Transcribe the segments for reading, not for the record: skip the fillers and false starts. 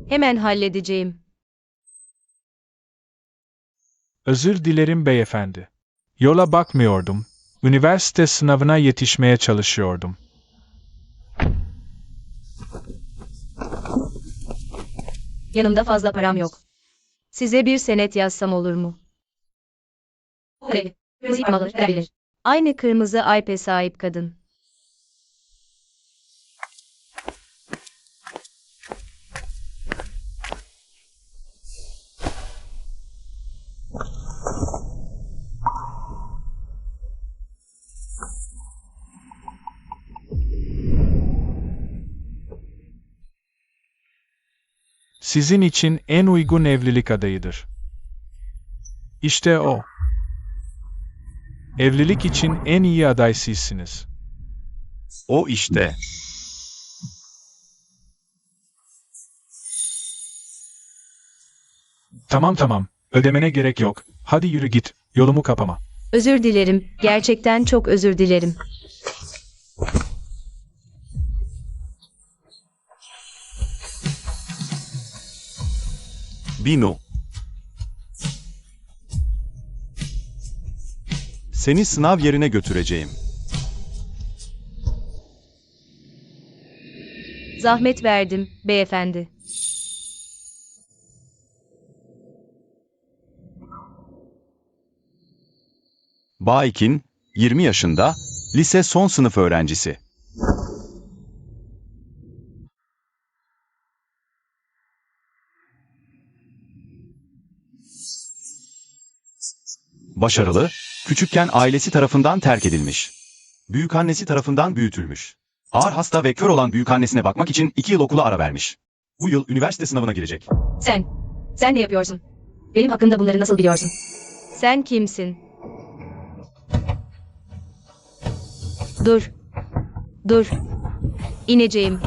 Hemen halledeceğim. Özür dilerim beyefendi. Yola bakmıyordum. Üniversite sınavına yetişmeye çalışıyordum. Yanımda fazla param yok. Size bir senet yazsam olur mu? Kırmızı parmalı verebilir. Aynı kırmızı iP'e sahip kadın. Sizin için en uygun evlilik adayıdır. İşte o. Evlilik için en iyi aday sizsiniz. O işte. Tamam. Ödemene gerek yok. Hadi yürü git. Yolumu kapama. Özür dilerim. Gerçekten çok özür dilerim. Binu. Seni sınav yerine götüreceğim. Zahmet verdim, beyefendi. Baikin, 20 yaşında, lise son sınıf öğrencisi. Başarılı, küçükken ailesi tarafından terk edilmiş. Büyükannesi tarafından büyütülmüş. Ağır hasta ve kör olan büyükannesine bakmak için 2 yıl okula ara vermiş. Bu yıl üniversite sınavına girecek. Sen ne yapıyorsun? Benim hakkımda bunları nasıl biliyorsun? Sen kimsin? Dur. İneceğim.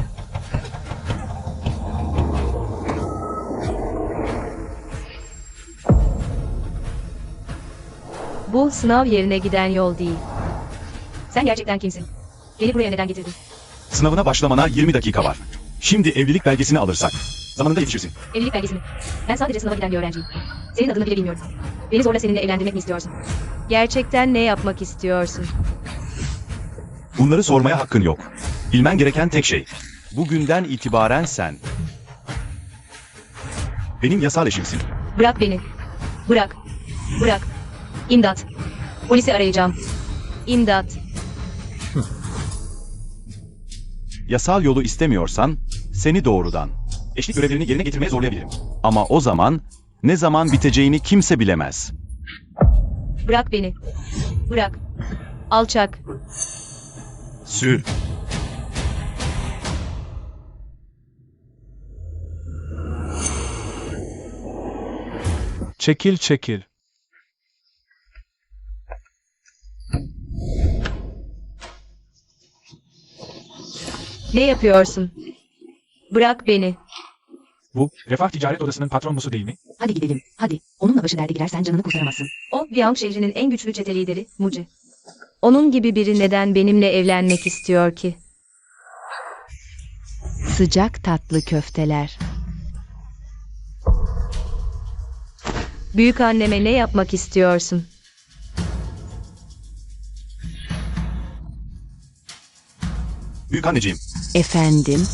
Bu sınav yerine giden yol değil. Sen gerçekten kimsin? Beni buraya neden getirdin? Sınavına başlamana 20 dakika var. Şimdi evlilik belgesini alırsak zamanında yetişirsin. Evlilik belgesi mi? Ben sadece sınava giden bir öğrenciyim. Senin adını bile bilmiyorum. Beni zorla seninle evlendirmek mi istiyorsun? Gerçekten ne yapmak istiyorsun? Bunları sormaya hakkın yok. Bilmen gereken tek şey. Bugünden itibaren sen benim yasal eşimsin. Bırak beni. Bırak. İmdat. Polisi arayacağım. İmdat. Yasal yolu istemiyorsan seni doğrudan eşlik görevlerini yerine getirmeye zorlayabilirim. Ama o zaman ne zaman biteceğini kimse bilemez. Bırak beni. Bırak. Alçak. Sür. Çekil. Ne yapıyorsun? Bırak beni. Bu, Refah Ticaret Odası'nın patron musu değil mi? Hadi gidelim. Hadi. Onunla başı derde girersen canını kurtaramazsın. O, Viang şehrinin en güçlü çete lideri, Muci. Onun gibi biri neden benimle evlenmek istiyor ki? Sıcak tatlı köfteler. Büyük anneme ne yapmak istiyorsun? Büyükanneciğim, Efendim?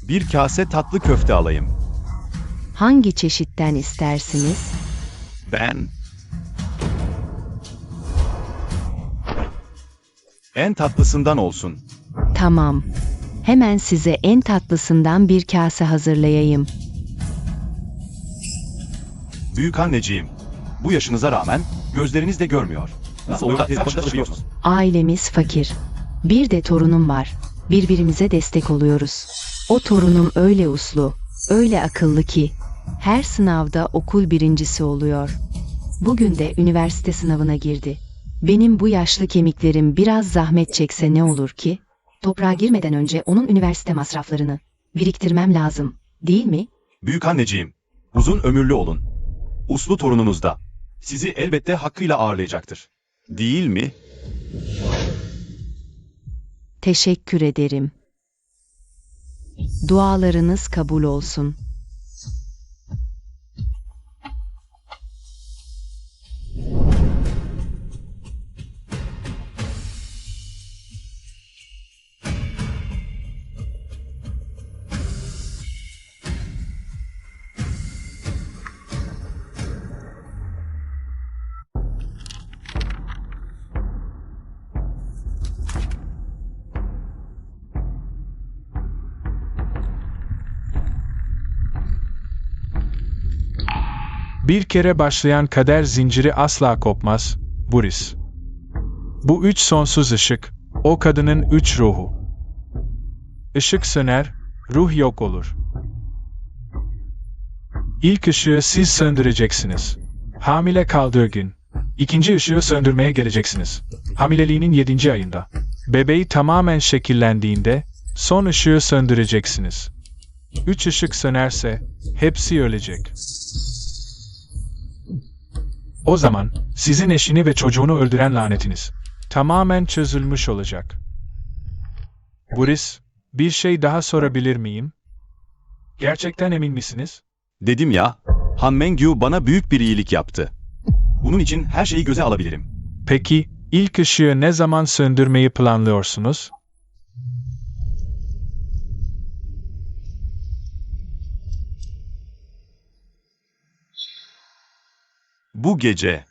bir kase tatlı köfte alayım. Hangi çeşitten istersiniz? Ben en tatlısından olsun. Tamam. Hemen size en tatlısından bir kase hazırlayayım. Büyükanneciğim, bu yaşınıza rağmen gözleriniz de görmüyor. Nasıl oluyor da teyze başında çalışıyorsunuz? Ailemiz fakir. Bir de torunum var. Birbirimize destek oluyoruz. O torunum öyle uslu, öyle akıllı ki her sınavda okul birincisi oluyor. Bugün de üniversite sınavına girdi. Benim bu yaşlı kemiklerim biraz zahmet çekse ne olur ki? Toprağa girmeden önce onun üniversite masraflarını biriktirmem lazım, değil mi? Büyükanneciğim, uzun ömürlü olun. Uslu torununuz da sizi elbette hakkıyla ağırlayacaktır. Değil mi? Teşekkür ederim. Dualarınız kabul olsun. Bir kere başlayan kader zinciri asla kopmaz, Boris. Bu üç sonsuz ışık, o kadının üç ruhu. Işık söner, ruh yok olur. İlk ışığı siz söndüreceksiniz. Hamile kaldığı gün. İkinci ışığı söndürmeye geleceksiniz. Hamileliğinin 7. ayında. Bebeği tamamen şekillendiğinde, son ışığı söndüreceksiniz. 3 ışık sönerse, hepsi ölecek. O zaman, sizin eşini ve çocuğunu öldüren lanetiniz tamamen çözülmüş olacak. Boris, bir şey daha sorabilir miyim? Gerçekten emin misiniz? Dedim ya, Han Mengyu bana büyük bir iyilik yaptı. Bunun için her şeyi göze alabilirim. Peki, ilk ışığı ne zaman söndürmeyi planlıyorsunuz? Bu gece.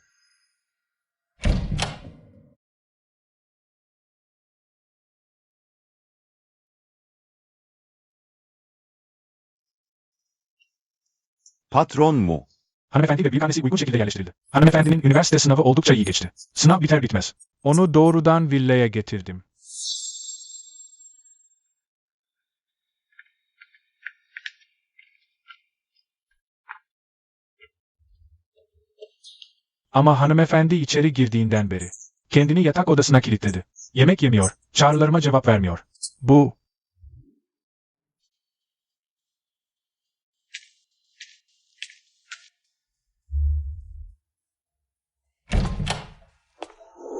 Patron mu? Hanımefendi ve büyükannesi uygun şekilde yerleştirildi. Hanımefendinin üniversite sınavı oldukça iyi geçti. Sınav biter bitmez. Onu doğrudan villaya getirdim. Ama hanımefendi içeri girdiğinden beri kendini yatak odasına kilitledi. Yemek yemiyor, çağrılarıma cevap vermiyor. Bu,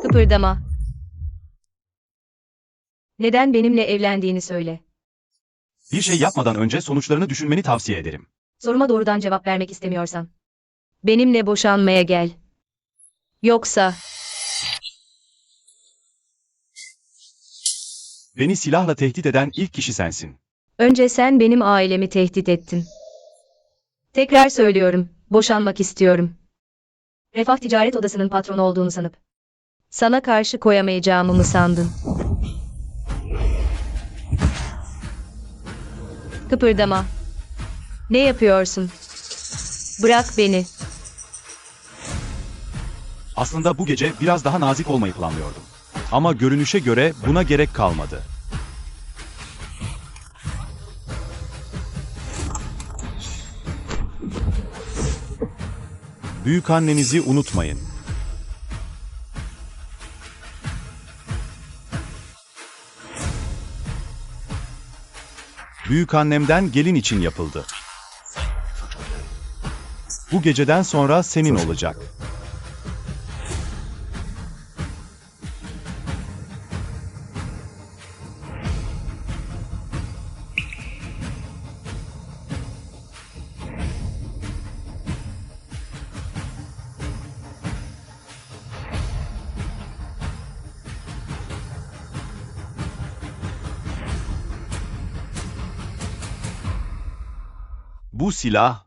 Kıpırdama. Neden benimle evlendiğini söyle. Bir şey yapmadan önce sonuçlarını düşünmeni tavsiye ederim. Soruma doğrudan cevap vermek istemiyorsan. Benimle boşanmaya gel. Yoksa Beni silahla tehdit eden ilk kişi sensin. önce sen benim ailemi tehdit ettin. Tekrar söylüyorum, boşanmak istiyorum. Refah Ticaret Odası'nın patronu olduğunu sanıp sana karşı koyamayacağımı mı sandın? Kıpırdama. Ne yapıyorsun? Bırak beni. Aslında bu gece biraz daha nazik olmayı planlıyordum. Ama görünüşe göre buna gerek kalmadı. Büyükannenizi unutmayın. Büyükannemden gelin için yapıldı. Bu geceden sonra senin olacak. Bu silah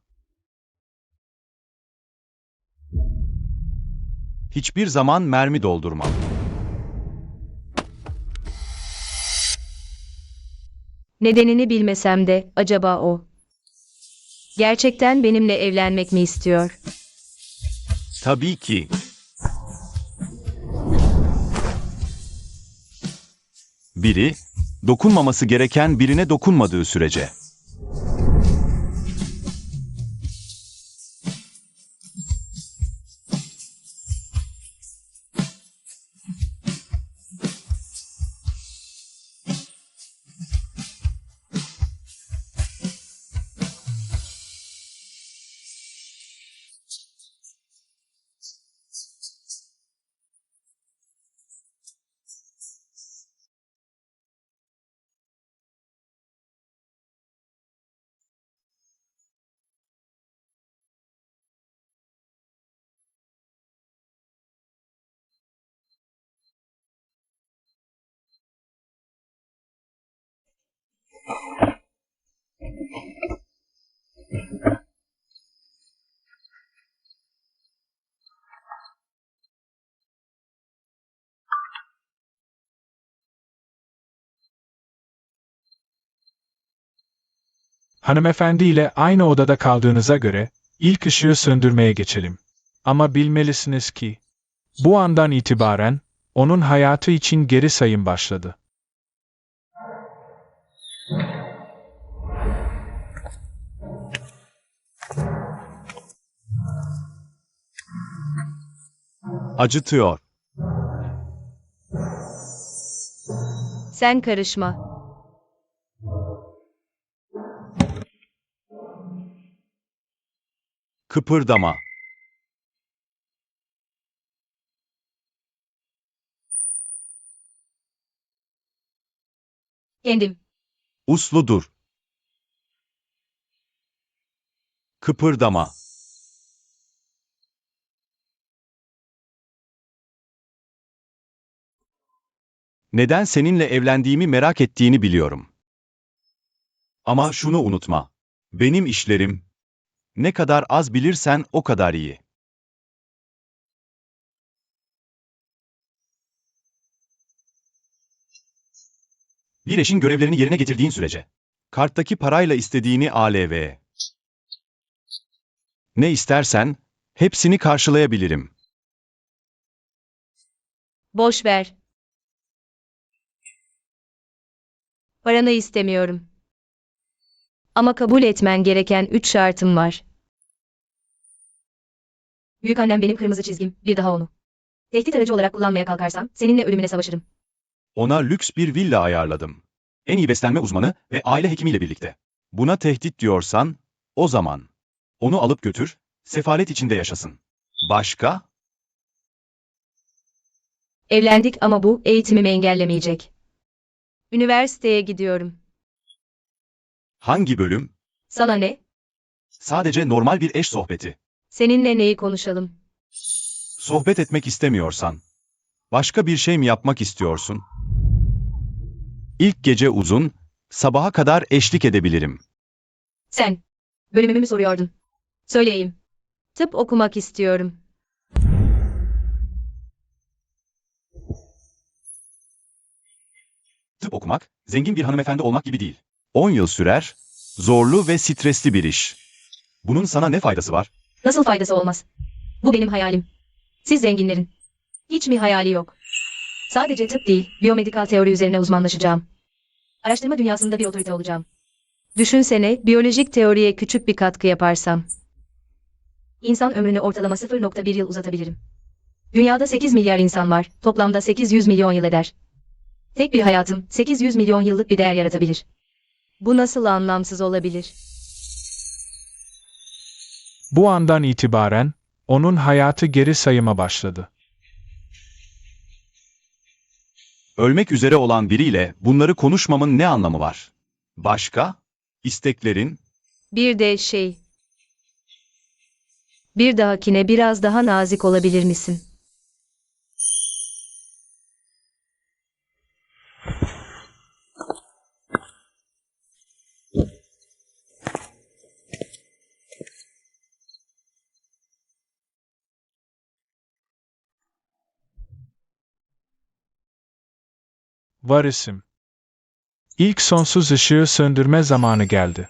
hiçbir zaman mermi doldurmam. Nedenini bilmesem de acaba o gerçekten benimle evlenmek mi istiyor? Tabii ki. Biri, dokunmaması gereken birine dokunmadığı sürece. Hanımefendi ile aynı odada kaldığınıza göre ilk ışığı söndürmeye geçelim. Ama bilmelisiniz ki bu andan itibaren onun hayatı için geri sayım başladı. Acıtıyor. Sen karışma. Kıpırdama. Kendim. Uslu dur. Kıpırdama. Neden seninle evlendiğimi merak ettiğini biliyorum. Ama şunu unutma. Benim işlerim, ne kadar az bilirsen o kadar iyi. Bir eşin görevlerini yerine getirdiğin sürece. Karttaki parayla istediğini ALV. Ne istersen, hepsini karşılayabilirim. Boş ver. Paranı istemiyorum. Ama kabul etmen gereken 3 şartım var. Büyükannem benim kırmızı çizgim, bir daha onu. Tehdit aracı olarak kullanmaya kalkarsam, seninle ölümüne savaşırım. Ona lüks bir villa ayarladım. En iyi beslenme uzmanı ve aile hekimiyle birlikte. Buna tehdit diyorsan, o zaman onu alıp götür, sefalet içinde yaşasın. Başka? Evlendik ama bu eğitimimi engellemeyecek. Üniversiteye gidiyorum. Hangi bölüm? Sana ne? Sadece normal bir eş sohbeti. Seninle neyi konuşalım? Sohbet etmek istemiyorsan, başka bir şey mi yapmak istiyorsun? İlk gece uzun, sabaha kadar eşlik edebilirim. Sen. Bölümümü mü soruyordun? Söyleyeyim. Tıp okumak istiyorum. Tıp okumak, zengin bir hanımefendi olmak gibi değil. 10 yıl sürer, zorlu ve stresli bir iş. Bunun sana ne faydası var? Nasıl faydası olmaz? Bu benim hayalim. Siz zenginlerin. Hiç mi hayali yok? Sadece tıp değil, biyomedikal teori üzerine uzmanlaşacağım. Araştırma dünyasında bir otorite olacağım. Düşünsene, biyolojik teoriye küçük bir katkı yaparsam. İnsan ömrünü ortalama 0,1 yıl uzatabilirim. Dünyada 8 milyar insan var, toplamda 800 milyon yıl eder. Tek bir hayatım, 800 milyon yıllık bir değer yaratabilir. Bu nasıl anlamsız olabilir? Bu andan itibaren onun hayatı geri sayıma başladı. Ölmek üzere olan biriyle bunları konuşmamın ne anlamı var? Başka? İsteklerin? Bir de bir dahakine biraz daha nazik olabilir misin? Var isim. İlk sonsuz ışığı söndürme zamanı geldi.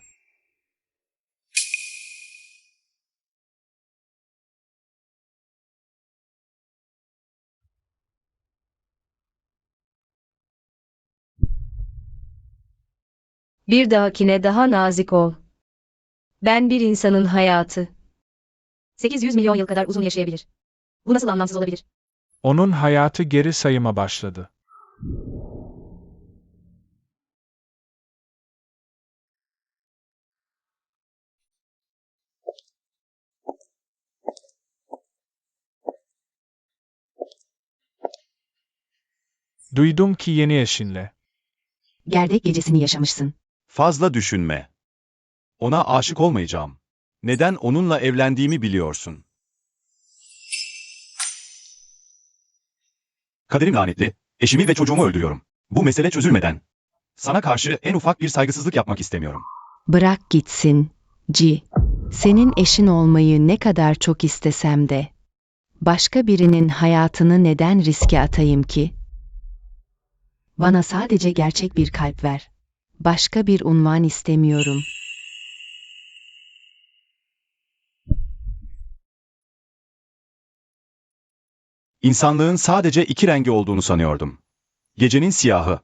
Bir dahakine daha nazik ol. Ben bir insanın hayatı 800 milyon yıl kadar uzun yaşayabilir. Bu nasıl anlamsız olabilir? Onun hayatı geri sayıma başladı. Duydum ki yeni eşinle. Gerdek gecesini yaşamışsın. Fazla düşünme. Ona aşık olmayacağım. Neden onunla evlendiğimi biliyorsun. Kaderim lanetli. Eşimi ve çocuğumu öldürüyorum. Bu mesele çözülmeden Sana karşı en ufak bir saygısızlık yapmak istemiyorum. Bırak gitsin, Ci. Senin eşin olmayı ne kadar çok istesem de. Başka birinin hayatını neden riske atayım ki? Bana sadece gerçek bir kalp ver. Başka bir unvan istemiyorum. İnsanlığın sadece iki rengi olduğunu sanıyordum. Gecenin siyahı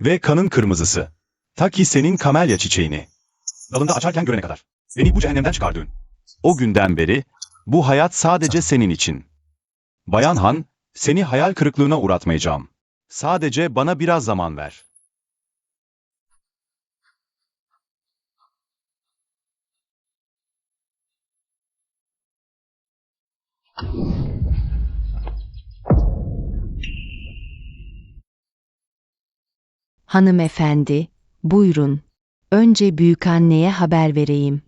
ve kanın kırmızısı. Ta ki senin kamelya çiçeğini dalında açarken görene kadar. Beni bu cehennemden çıkardın. O günden beri bu hayat sadece senin için. Bayan Han, seni hayal kırıklığına uğratmayacağım. Sadece bana biraz zaman ver. Hanımefendi, buyurun. Önce büyükanneye haber vereyim.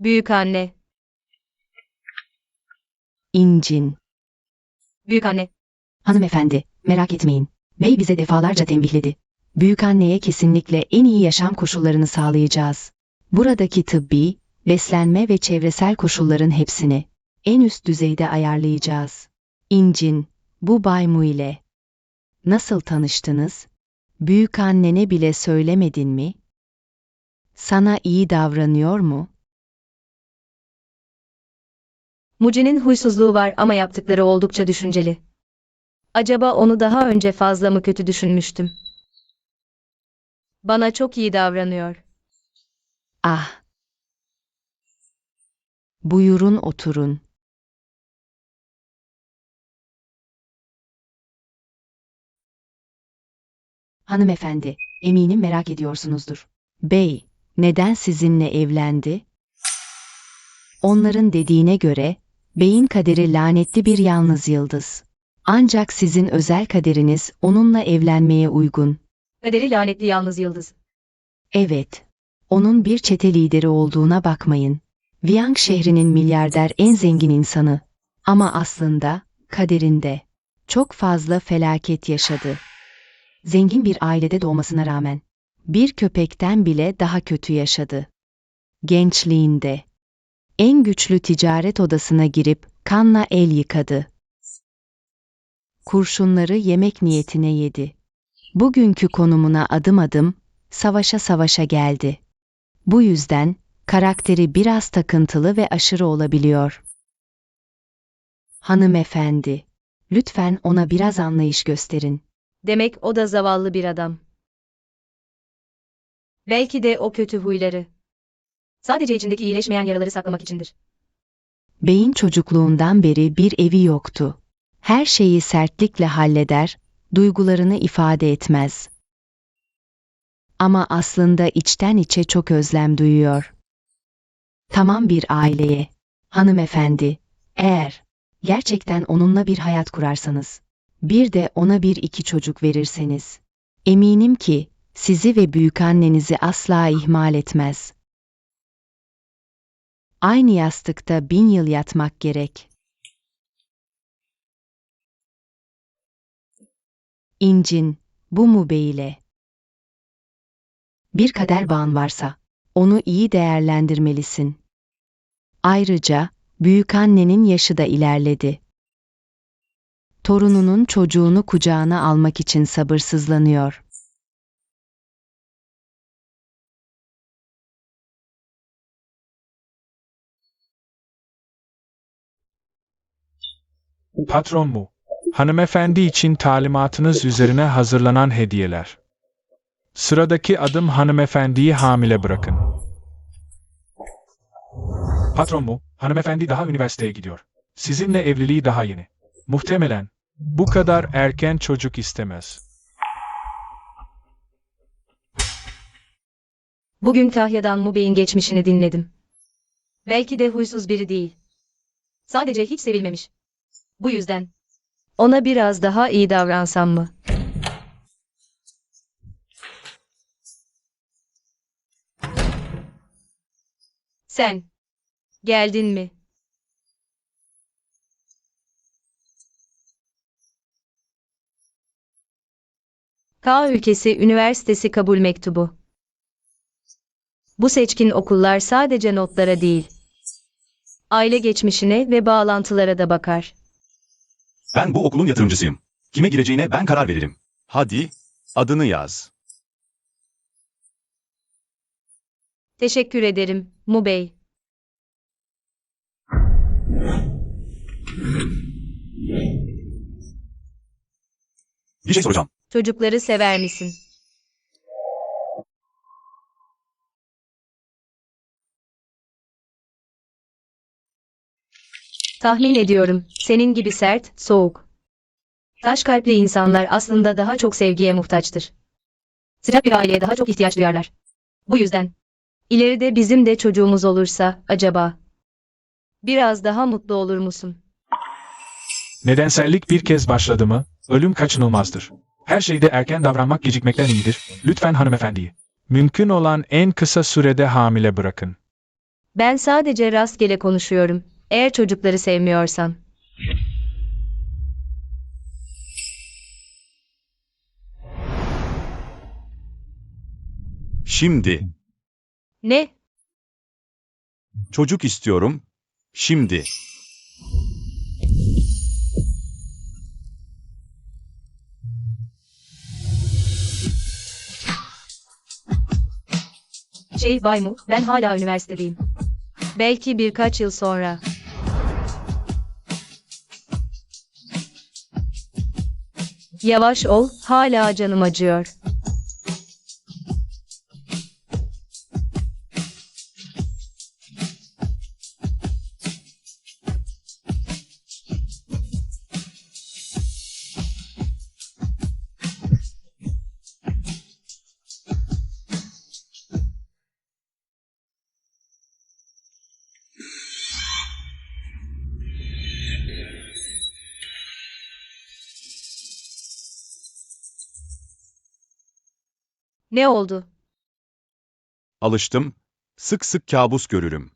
Büyükanne. İncin. Büyükanne. Hanımefendi, merak etmeyin. Bey bize defalarca tembihledi. Büyükanneye kesinlikle en iyi yaşam koşullarını sağlayacağız. Buradaki tıbbi, beslenme ve çevresel koşulların hepsini en üst düzeyde ayarlayacağız. İncin, bu Bay Mu ile nasıl tanıştınız? Büyükannene bile söylemedin mi? Sana iyi davranıyor mu? Muci'nin huysuzluğu var ama yaptıkları oldukça düşünceli. Acaba onu daha önce fazla mı kötü düşünmüştüm? Bana çok iyi davranıyor. Ah! Buyurun oturun. Hanımefendi, eminim merak ediyorsunuzdur. Bey, neden sizinle evlendi? Onların dediğine göre, beyin kaderi lanetli bir yalnız yıldız. Ancak sizin özel kaderiniz onunla evlenmeye uygun. Kaderi lanetli yalnız yıldız. Evet, onun bir çete lideri olduğuna bakmayın. Viang şehrinin milyarder en zengin insanı. Ama aslında, kaderinde, çok fazla felaket yaşadı. Zengin bir ailede doğmasına rağmen, bir köpekten bile daha kötü yaşadı. Gençliğinde, en güçlü ticaret odasına girip kanla el yıkadı. Kurşunları yemek niyetine yedi. Bugünkü konumuna adım adım, savaşa savaşa geldi. Bu yüzden, karakteri biraz takıntılı ve aşırı olabiliyor. Hanımefendi, lütfen ona biraz anlayış gösterin. Demek o da zavallı bir adam. Belki de o kötü huyları sadece içindeki iyileşmeyen yaraları saklamak içindir. Bey'in çocukluğundan beri bir evi yoktu. Her şeyi sertlikle halleder, duygularını ifade etmez. Ama aslında içten içe çok özlem duyuyor. Tamam bir aileye, hanımefendi, eğer gerçekten onunla bir hayat kurarsanız, bir de ona bir iki çocuk verirseniz, eminim ki sizi ve büyükannenizi asla ihmal etmez. Aynı yastıkta 1000 yıl yatmak gerek. İncin, bu mu beyle? Bir kader bağın varsa, onu iyi değerlendirmelisin. Ayrıca, büyükannenin yaşı da ilerledi. Torununun çocuğunu kucağına almak için sabırsızlanıyor. Patron mu? Hanımefendi için talimatınız üzerine hazırlanan hediyeler. Sıradaki adım hanımefendiyi hamile bırakın. Patron mu? Hanımefendi daha üniversiteye gidiyor. Sizinle evliliği daha yeni. Muhtemelen bu kadar erken çocuk istemez. Bugün Kahya'dan Mu Bey'in geçmişini dinledim. Belki de huysuz biri değil. Sadece hiç sevilmemiş. Bu yüzden ona biraz daha iyi davransam mı? Sen. Geldin mi? K ülkesi üniversitesi kabul mektubu. Bu seçkin okullar sadece notlara değil, aile geçmişine ve bağlantılara da bakar. Ben bu okulun yatırımcısıyım. Kime gireceğine ben karar veririm. Hadi, adını yaz. Teşekkür ederim, Mu Bey. Bir şey soracağım. Çocukları sever misin? Tahmin ediyorum, senin gibi sert, soğuk, taş kalpli insanlar aslında daha çok sevgiye muhtaçtır. Sıcak bir aileye daha çok ihtiyaç duyarlar. Bu yüzden, ileride bizim de çocuğumuz olursa, acaba, biraz daha mutlu olur musun? Nedensellik bir kez başladı mı, ölüm kaçınılmazdır. Her şeyde erken davranmak gecikmekten iyidir. Lütfen hanımefendiyi. Mümkün olan en kısa sürede hamile bırakın. Ben sadece rastgele konuşuyorum. Eğer çocukları sevmiyorsan. Şimdi. Ne? Çocuk istiyorum. Şimdi. Bay Mu, ben hala üniversitedeyim. Belki birkaç yıl sonra. Yavaş ol, hala canım acıyor. Ne oldu? Alıştım. Sık sık kabus görürüm.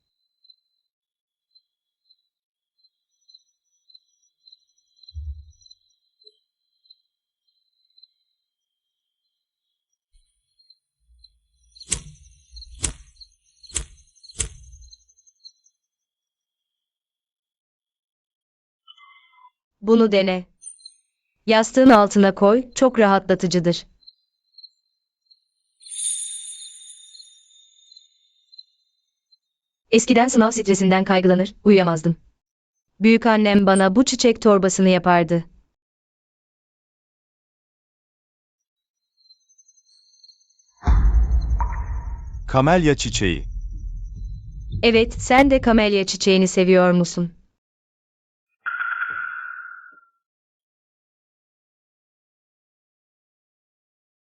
Bunu dene. Yastığın altına koy, çok rahatlatıcıdır. Eskiden sınav stresinden kaygılanır, uyuyamazdım. Büyükannem bana bu çiçek torbasını yapardı. Kamelya çiçeği. Evet, sen de kamelya çiçeğini seviyor musun?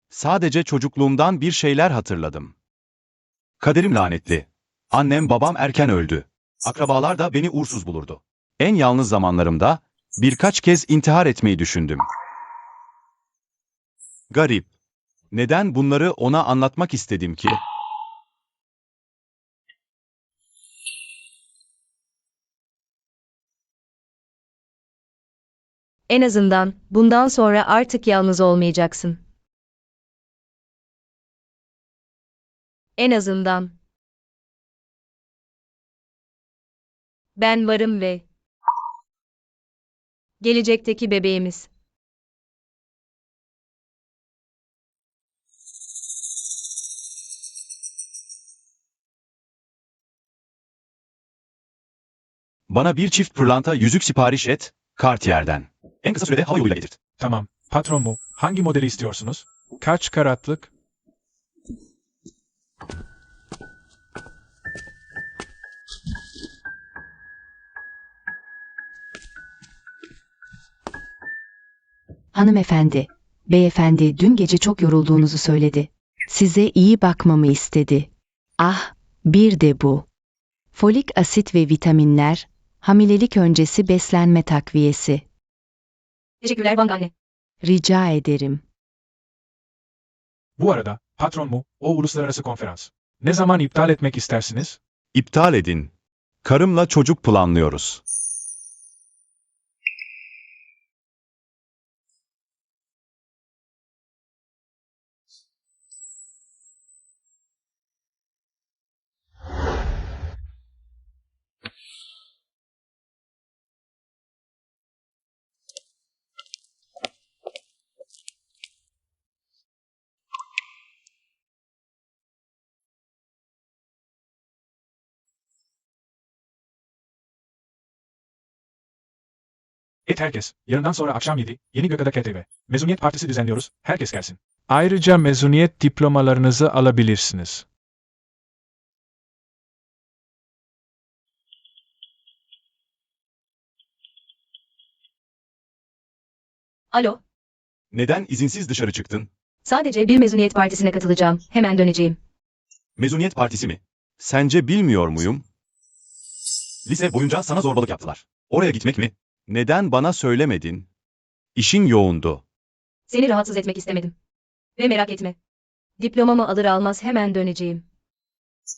Sadece çocukluğumdan bir şeyler hatırladım. Kaderim lanetli. Annem babam erken öldü. Akrabalar da beni uğursuz bulurdu. En yalnız zamanlarımda birkaç kez intihar etmeyi düşündüm. Garip. Neden bunları ona anlatmak istedim ki? En azından, bundan sonra artık yalnız olmayacaksın. En azından. Ben varım ve gelecekteki bebeğimiz. Bana bir çift pırlanta yüzük sipariş et, Cartier'den. En kısa sürede hava yoluyla getirt. Tamam. Patron mu? Hangi modeli istiyorsunuz? Kaç karatlık? Hanımefendi, beyefendi dün gece çok yorulduğunuzu söyledi. Size iyi bakmamı istedi. Ah, bir de bu. Folik asit ve vitaminler, hamilelik öncesi beslenme takviyesi. Teşekkürler Bang anne. Rica ederim. Bu arada, patron mu? O uluslararası konferans. Ne zaman iptal etmek istersiniz? İptal edin. Karımla çocuk planlıyoruz. Herkes. Yarından sonra akşam 7, Yeni Gökada KTV. Mezuniyet partisi düzenliyoruz. Herkes gelsin. Ayrıca mezuniyet diplomalarınızı alabilirsiniz. Alo, Neden izinsiz dışarı çıktın? sadece bir mezuniyet partisine katılacağım. Hemen döneceğim. Mezuniyet partisi mi? Sence bilmiyor muyum? Lise boyunca sana zorbalık yaptılar. Oraya gitmek mi? Neden bana söylemedin? İşin yoğundu. Seni rahatsız etmek istemedim. Ve merak etme. Diplomamı alır almaz hemen döneceğim.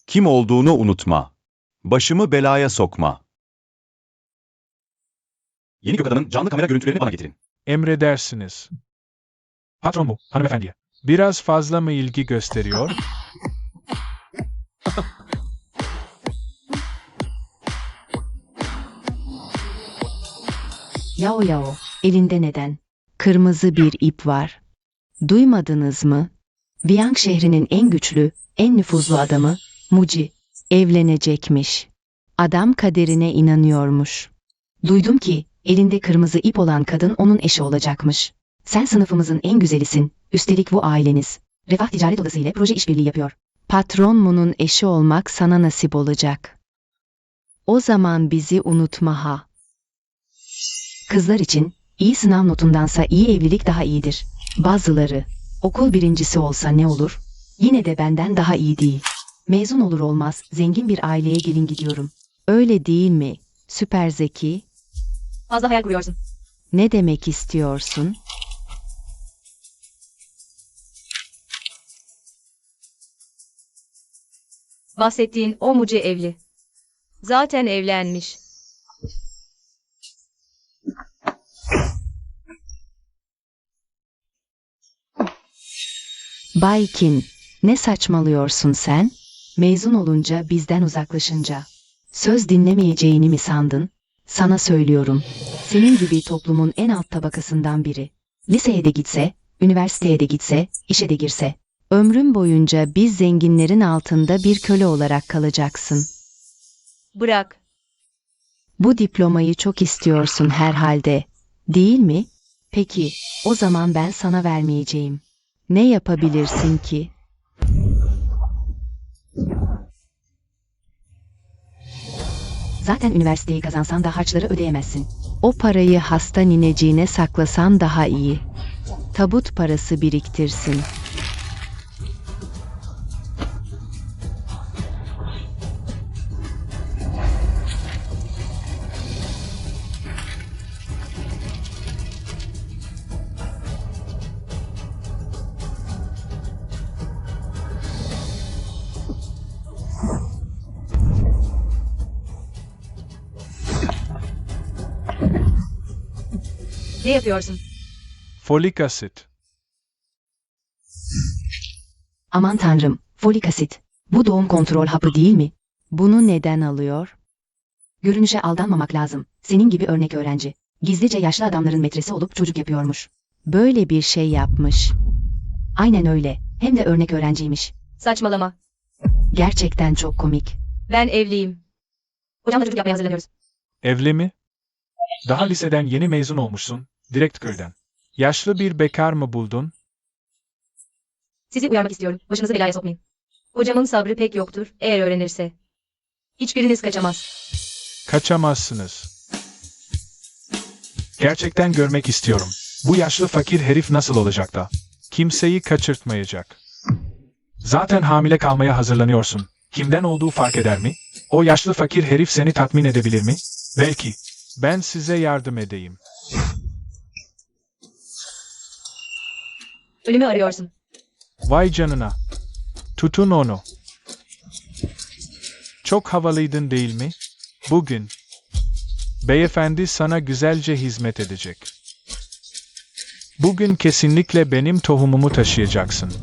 Kim olduğunu unutma. Başımı belaya sokma. Yeni Gökada'nın canlı kamera görüntülerini bana getirin. Emredersiniz. Patron bu, hanımefendiye. Biraz fazla mı ilgi gösteriyor? Yao Yao, elinde neden? Kırmızı bir ip var. Duymadınız mı? Viyang şehrinin en güçlü, en nüfuzlu adamı, Muji, evlenecekmiş. Adam kaderine inanıyormuş. Duydum ki, elinde kırmızı ip olan kadın onun eşi olacakmış. Sen sınıfımızın en güzelisin, üstelik bu aileniz. Refah Ticaret Odası ile proje işbirliği yapıyor. Patron Mu'nun eşi olmak sana nasip olacak. O zaman bizi unutma ha. Kızlar için, iyi sınav notundansa iyi evlilik daha iyidir. Bazıları, okul birincisi olsa ne olur? Yine de benden daha iyi değil. Mezun olur olmaz, zengin bir aileye gelin gidiyorum. Öyle değil mi? Süper zeki. Fazla hayal kuruyorsun. Ne demek istiyorsun? Bahsettiğin o Muci evli. Zaten evlenmiş. Bay Qin, ne saçmalıyorsun sen? Mezun olunca bizden uzaklaşınca. Söz dinlemeyeceğini mi sandın? Sana söylüyorum. Senin gibi toplumun en alt tabakasından biri. Liseye de gitse, üniversiteye de gitse, işe de girse. Ömrün boyunca biz zenginlerin altında bir köle olarak kalacaksın. Bırak. Bu diplomayı çok istiyorsun herhalde, değil mi? Peki, o zaman ben sana vermeyeceğim. Ne yapabilirsin ki? Zaten üniversiteyi kazansan da harçları ödeyemezsin. O parayı hasta nineciğine saklasan daha iyi. Tabut parası biriktirsin. Ne yapıyorsun? Folik asit. Aman tanrım, folik asit. Bu doğum kontrol hapı değil mi? Bunu neden alıyor? Görünüşe aldanmamak lazım. Senin gibi örnek öğrenci. Gizlice yaşlı adamların metresi olup çocuk yapıyormuş. Böyle bir şey yapmış. Aynen öyle. Hem de örnek öğrenciymiş. Saçmalama. Gerçekten çok komik. Ben evliyim. Hocamla çocuk yapmaya hazırlanıyoruz. Evli mi? Daha liseden yeni mezun olmuşsun, direkt köyden. Yaşlı bir bekar mı buldun? Sizi uyarmak istiyorum. Başınızı belaya sokmayın. Hocamın sabrı pek yoktur eğer öğrenirse. Hiçbiriniz kaçamaz. Kaçamazsınız. Gerçekten görmek istiyorum. Bu yaşlı fakir herif nasıl olacak da? Kimseyi kaçırtmayacak. Zaten hamile kalmaya hazırlanıyorsun. Kimden olduğu fark eder mi? O yaşlı fakir herif seni tatmin edebilir mi? Belki. Ben size yardım edeyim. Ölümü arıyorsun. Vay canına. Tutun onu. Çok havalıydın değil mi? Bugün. Beyefendi sana güzelce hizmet edecek. Bugün kesinlikle benim tohumumu taşıyacaksın.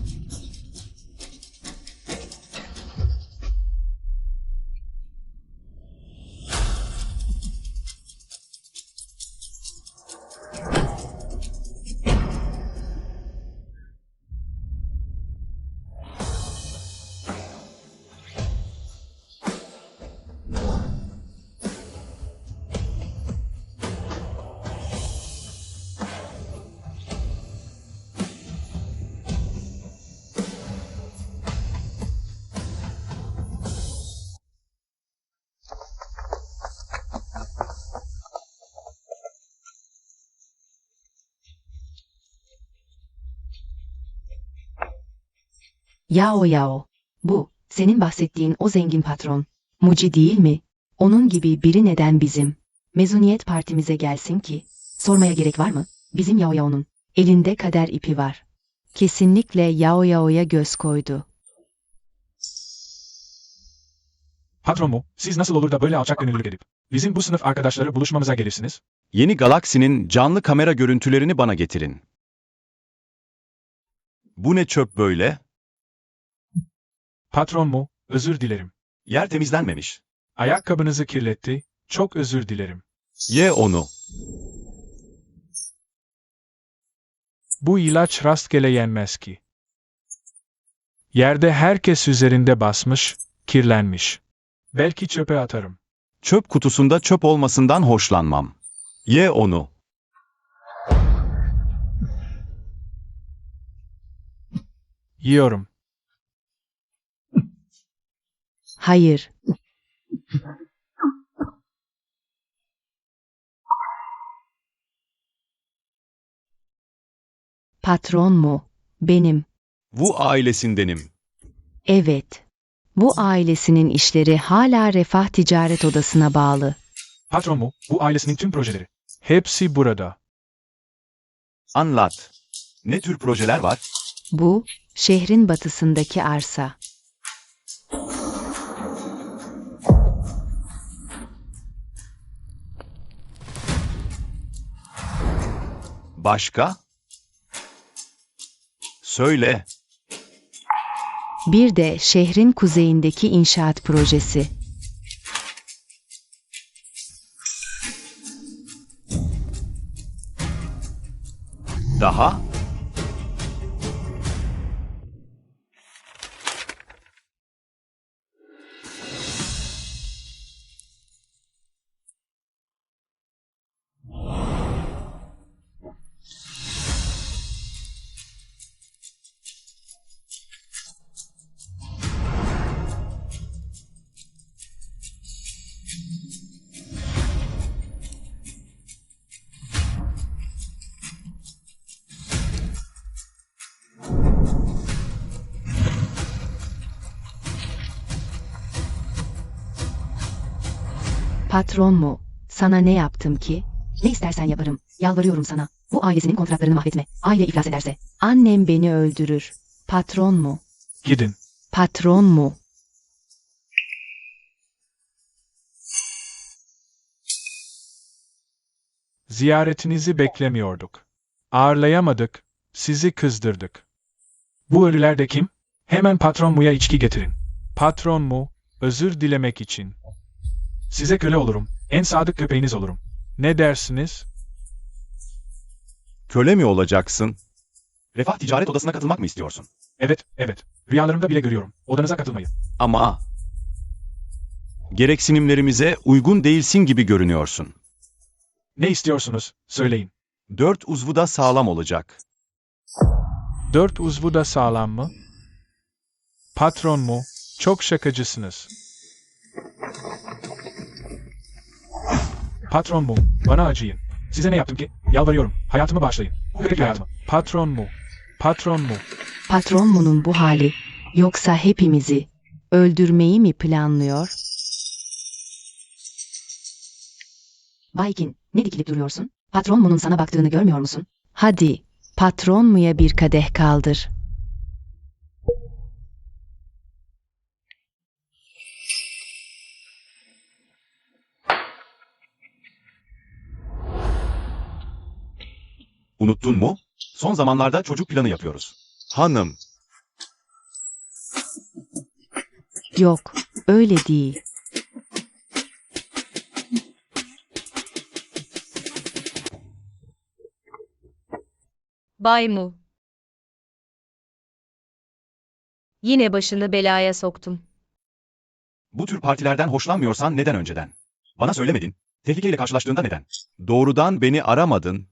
Yao Yao. Bu, senin bahsettiğin o zengin patron. Muci değil mi? Onun gibi biri neden bizim mezuniyet partimize gelsin ki? Sormaya gerek var mı? Bizim Yao Yao'nun elinde kader ipi var. Kesinlikle Yao Yao'ya göz koydu. Patron mu? Siz nasıl olur da böyle alçak gönüllülük edip bizim bu sınıf arkadaşları buluşmamıza gelirsiniz? Yeni Galaksinin canlı kamera görüntülerini bana getirin. Bu ne çöp böyle? Patron mu? Özür dilerim. Yer temizlenmemiş. Ayakkabınızı kirletti. Çok özür dilerim. Ye onu. Bu ilaç rastgele yenmez ki. Yerde herkes üzerinde basmış, kirlenmiş. Belki çöpe atarım. Çöp kutusunda çöp olmasından hoşlanmam. Ye onu. Yiyorum. Hayır. Patron mu? Benim. Bu ailesindenim. Evet. Bu ailesinin işleri hala Refah Ticaret Odası'na bağlı. Patron mu? Bu ailesinin tüm projeleri. Hepsi burada. Anlat. Ne tür projeler var? Bu, şehrin batısındaki arsa. Başka? Söyle. Bir de şehrin kuzeyindeki inşaat projesi. Daha? Patron mu? Sana ne yaptım ki? Ne istersen yaparım. Yalvarıyorum sana. Bu ailesinin kontratlarını mahvetme. Aile iflas ederse. Annem beni öldürür. Patron mu? Gidin. Patron mu? Ziyaretinizi beklemiyorduk. Ağırlayamadık, sizi kızdırdık. Bu ölüler de kim? Hemen patron muya içki getirin. Patron mu, özür dilemek için. Size köle olurum, en sadık köpeğiniz olurum. Ne dersiniz? Köle mi olacaksın? Refah Ticaret Odası'na katılmak mı istiyorsun? Evet, evet. Rüyalarımda bile görüyorum. Odanıza katılmayı. Ama gereksinimlerimize uygun değilsin gibi görünüyorsun. Ne istiyorsunuz? Söyleyin. 4 uzvu da sağlam olacak. 4 uzvu da sağlam mı? Patron mu? Çok şakacısınız. Patron mu? Bana acıyın. Size ne yaptım ki? Yalvarıyorum. Hayatımı bağışlayın. Bu köpek hayatımı. Patron mu? Patron mu? Patron mu'nun bu hali? Yoksa hepimizi öldürmeyi mi planlıyor? Baykin, ne dikilip duruyorsun? Patron mu'nun sana baktığını görmüyor musun? Hadi, patron mu'ya bir kadeh kaldır. Unuttun mu? Son zamanlarda çocuk planı yapıyoruz. Hanım, Yok, öyle değil. Bay Mu. Yine başını belaya soktum. bu tür partilerden hoşlanmıyorsan neden önceden? Bana söylemedin. Tehlikeyle karşılaştığında neden? Doğrudan beni aramadın.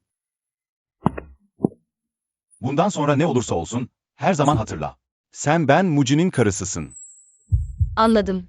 Bundan sonra ne olursa olsun, her zaman hatırla. Sen ben Muci'nin karısısın. Anladım.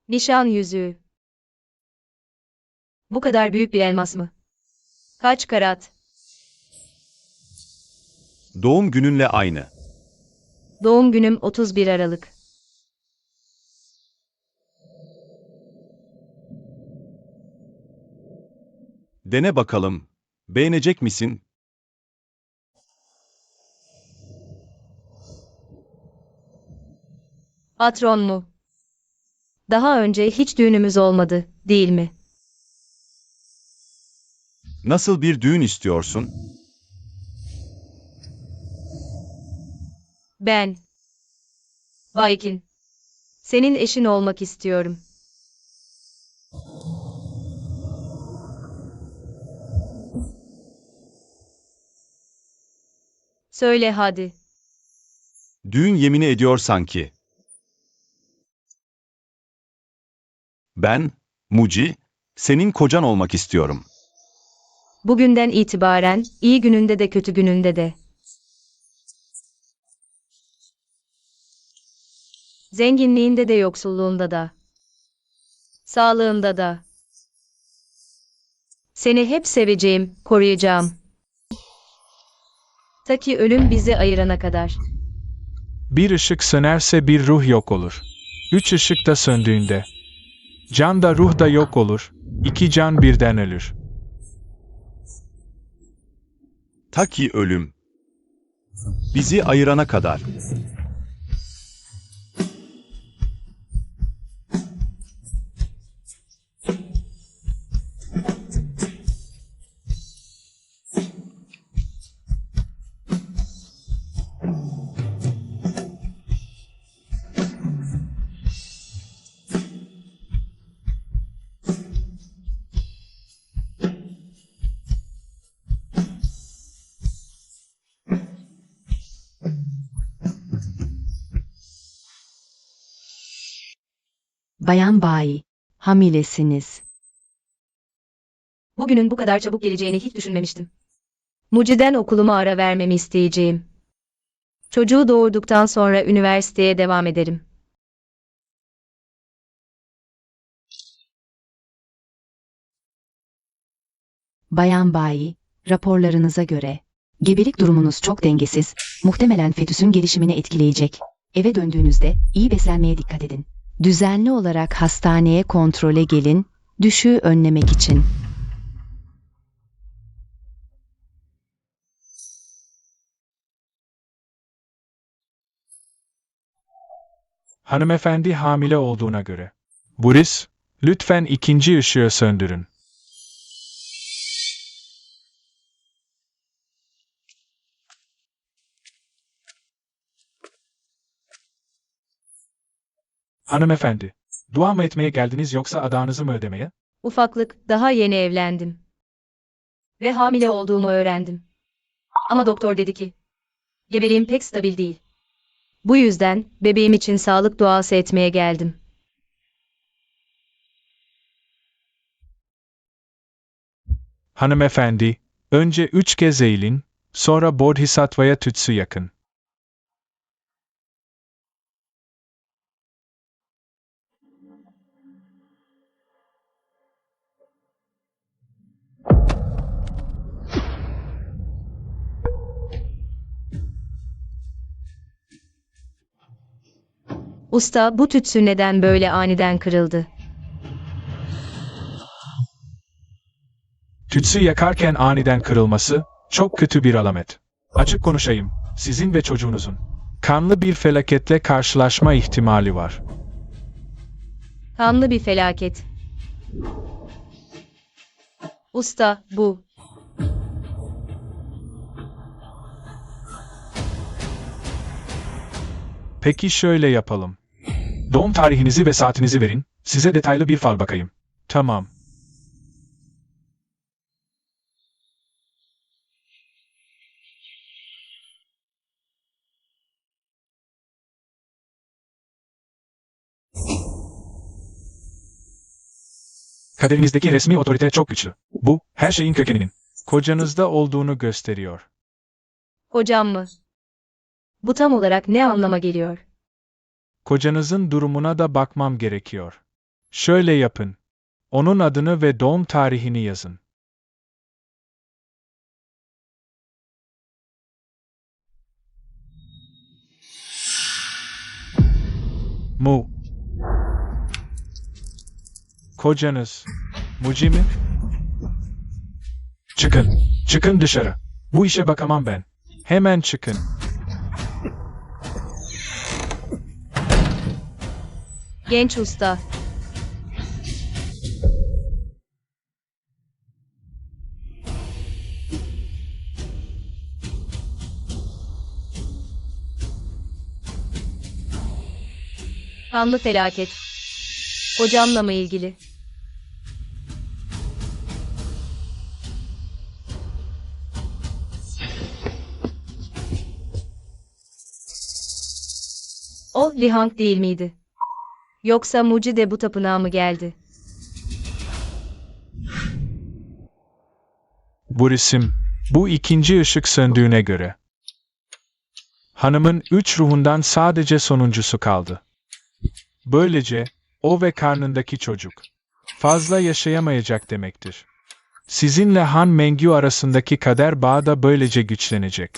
Nişan yüzüğü. Bu kadar büyük bir elmas mı? Kaç karat? Doğum gününle aynı. Doğum günüm 31 Aralık. Dene bakalım. Beğenecek misin? Patron mu? Daha önce hiç düğünümüz olmadı, değil mi? Nasıl bir düğün istiyorsun? Ben. Baykin. Senin eşin olmak istiyorum. Söyle hadi. Düğün yemini ediyor sanki. Ben, Muci, senin kocan olmak istiyorum. Bugünden itibaren, iyi gününde de kötü gününde de. Zenginliğinde de yoksulluğunda da. Sağlığında da. Seni hep seveceğim, koruyacağım. Ta ki ölüm bizi ayırana kadar. Bir ışık sönerse bir ruh yok olur. 3 ışık da söndüğünde. Can da ruh da yok olur. 2 can birden ölür. Ta ki ölüm. Bizi ayırana kadar. Bayan Bai, hamilesiniz. Bugünün bu kadar çabuk geleceğini hiç düşünmemiştim. Muci'den okuluma ara vermemi isteyeceğim. Çocuğu doğurduktan sonra üniversiteye devam ederim. Bayan Bai, raporlarınıza göre gebelik durumunuz çok dengesiz, muhtemelen fetüsün gelişimini etkileyecek. Eve döndüğünüzde iyi beslenmeye dikkat edin. Düzenli olarak hastaneye kontrole gelin, düşüğü önlemek için. Hanımefendi hamile olduğuna göre. Boris, lütfen ikinci ışığı söndürün. Hanımefendi, dua mı etmeye geldiniz yoksa adağınızı mı ödemeye? Ufaklık, daha yeni evlendim. Ve hamile olduğumu öğrendim. Ama doktor dedi ki, gebeliğim pek stabil değil. Bu yüzden, bebeğim için sağlık duası etmeye geldim. Hanımefendi, önce 3 kez eğilin, sonra Bodhisattva'ya tütsü yakın. Usta, bu tütsü neden böyle aniden kırıldı? Tütsü yakarken aniden kırılması çok kötü bir alamet. Açık konuşayım, sizin ve çocuğunuzun kanlı bir felaketle karşılaşma ihtimali var. Kanlı bir felaket. Usta, bu. Peki şöyle yapalım. Doğum tarihinizi ve saatinizi verin, size detaylı bir fal bakayım. Tamam. Kaderinizdeki resmi otorite çok güçlü. Bu, her şeyin kökeninin kocanızda olduğunu gösteriyor. Hocam mı? Bu tam olarak ne anlama geliyor? Kocanızın durumuna da bakmam gerekiyor. Şöyle yapın. Onun adını ve doğum tarihini yazın. Mu. Kocanız. Muci mi? Çıkın. Çıkın dışarı. Bu işe bakamam ben. Hemen çıkın. Genç usta. Kanlı felaket. Hocamla mı ilgili? O Lihang değil miydi? Yoksa Muci de bu tapınağa mı geldi? Bu resim, bu ikinci ışık söndüğüne göre. Hanımın 3 ruhundan sadece sonuncusu kaldı. Böylece, o ve karnındaki çocuk fazla yaşayamayacak demektir. Sizinle Han Mengyu arasındaki kader bağı da böylece güçlenecek.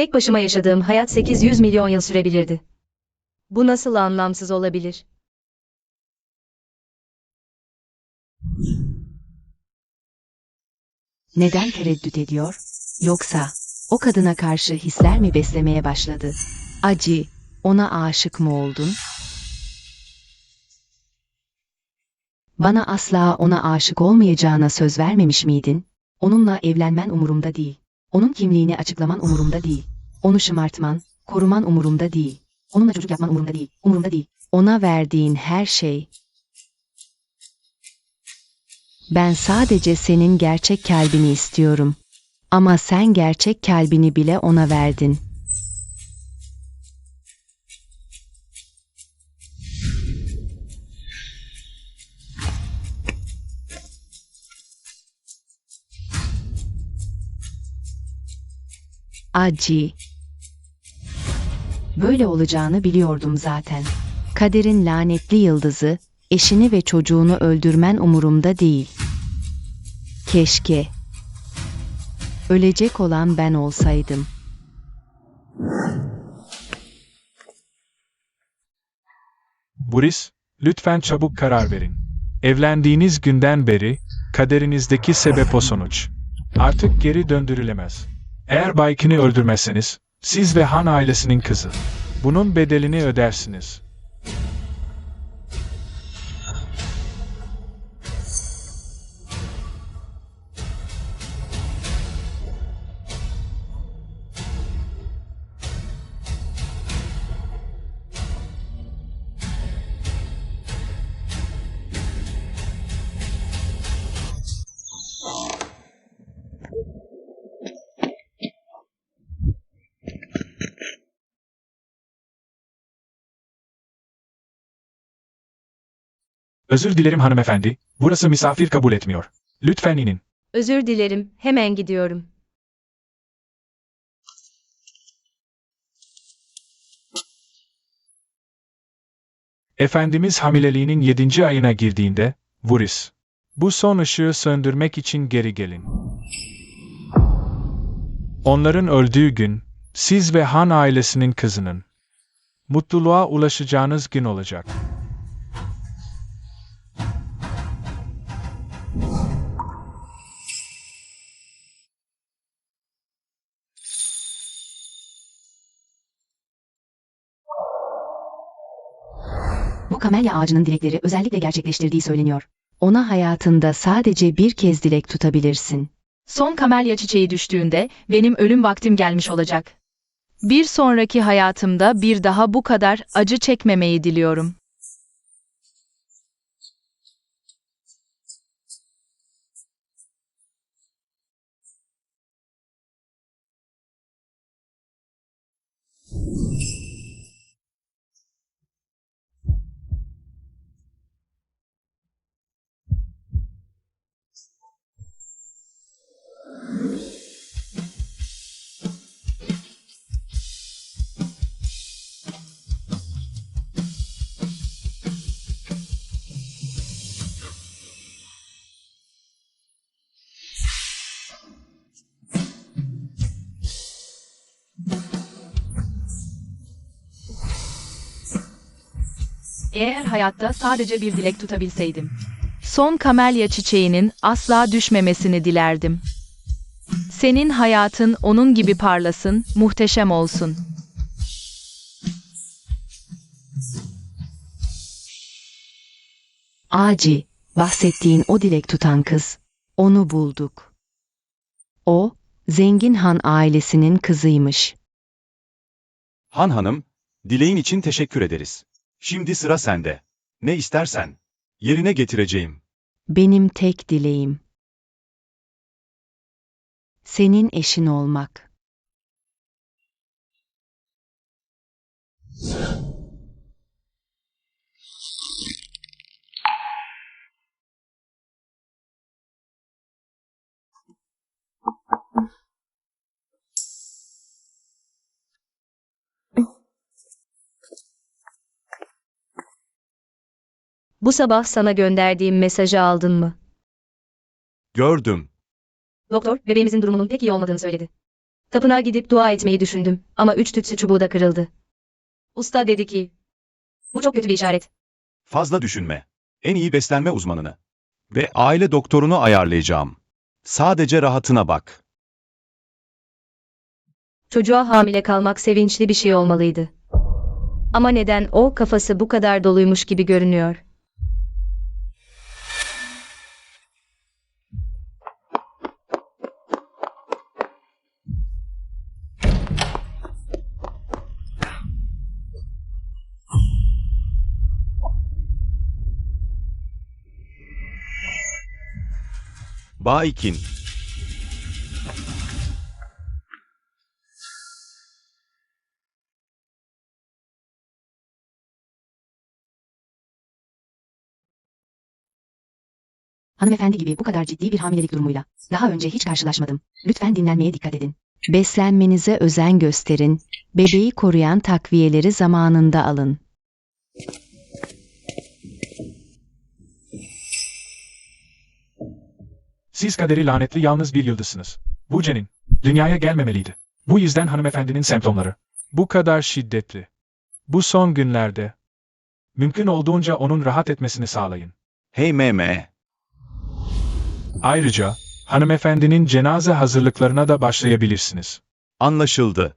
Tek başıma yaşadığım hayat 800 milyon yıl sürebilirdi. Bu nasıl anlamsız olabilir? Neden tereddüt ediyor? Yoksa o kadına karşı hisler mi beslemeye başladı? Acı, ona aşık mı oldun? Bana asla ona aşık olmayacağına söz vermemiş miydin? Onunla evlenmen umurumda değil. Onun kimliğini açıklaman umurumda değil. Onu şımartman, koruman umurumda değil. Onunla çocuk yapman umurumda değil. Umurumda değil. Ona verdiğin her şey. Ben sadece senin gerçek kalbini istiyorum. Ama sen gerçek kalbini bile ona verdin. Acı. Böyle olacağını biliyordum zaten. Kaderin lanetli yıldızı, eşini ve çocuğunu öldürmen umurumda değil. Keşke ölecek olan ben olsaydım. Boris, lütfen çabuk karar verin. Evlendiğiniz günden beri, kaderinizdeki sebep o sonuç. Artık geri döndürülemez. Eğer Baykin'i öldürmezseniz, siz ve Han ailesinin kızı, bunun bedelini ödersiniz. Özür dilerim hanımefendi, burası misafir kabul etmiyor. Lütfen inin. Özür dilerim, hemen gidiyorum. Efendimiz hamileliğinin 7. ayına girdiğinde, Vuris. Bu son ışığı söndürmek için geri gelin. Onların öldüğü gün, siz ve Han ailesinin kızının mutluluğa ulaşacağınız gün olacak. Bu kamelya ağacının dilekleri özellikle gerçekleştirdiği söyleniyor. Ona hayatında sadece bir kez dilek tutabilirsin. Son kamelya çiçeği düştüğünde benim ölüm vaktim gelmiş olacak. Bir sonraki hayatımda bir daha bu kadar acı çekmemeyi diliyorum. Eğer hayatta sadece bir dilek tutabilseydim. Son kamelya çiçeğinin asla düşmemesini dilerdim. Senin hayatın onun gibi parlasın, muhteşem olsun. Aci, bahsettiğin o dilek tutan kız. Onu bulduk. O, zengin Han ailesinin kızıymış. Han Hanım, dileğin için teşekkür ederiz. Şimdi sıra sende. Ne istersen yerine getireceğim. Benim tek dileğim. Senin eşin olmak. Bu sabah sana gönderdiğim mesajı aldın mı? Gördüm. Doktor, bebeğimizin durumunun pek iyi olmadığını söyledi. Tapınağa gidip dua etmeyi düşündüm ama 3 tütsü çubuğu da kırıldı. Usta dedi ki, bu çok kötü bir işaret. Fazla düşünme. En iyi beslenme uzmanını ve aile doktorunu ayarlayacağım. Sadece rahatına bak. Çocuğa hamile kalmak sevinçli bir şey olmalıydı. Ama neden o kafası bu kadar doluymuş gibi görünüyor? Baikin. Hanımefendi gibi bu kadar ciddi bir hamilelik durumuyla daha önce hiç karşılaşmadım. Lütfen dinlenmeye dikkat edin. Beslenmenize özen gösterin. Bebeği koruyan takviyeleri zamanında alın. Siz kaderi lanetli yalnız bir yıldızsınız. Bu cenin, dünyaya gelmemeliydi. Bu yüzden hanımefendinin semptomları bu kadar şiddetli. Bu son günlerde, mümkün olduğunca onun rahat etmesini sağlayın. Hey meme. Ayrıca, hanımefendinin cenaze hazırlıklarına da başlayabilirsiniz. Anlaşıldı.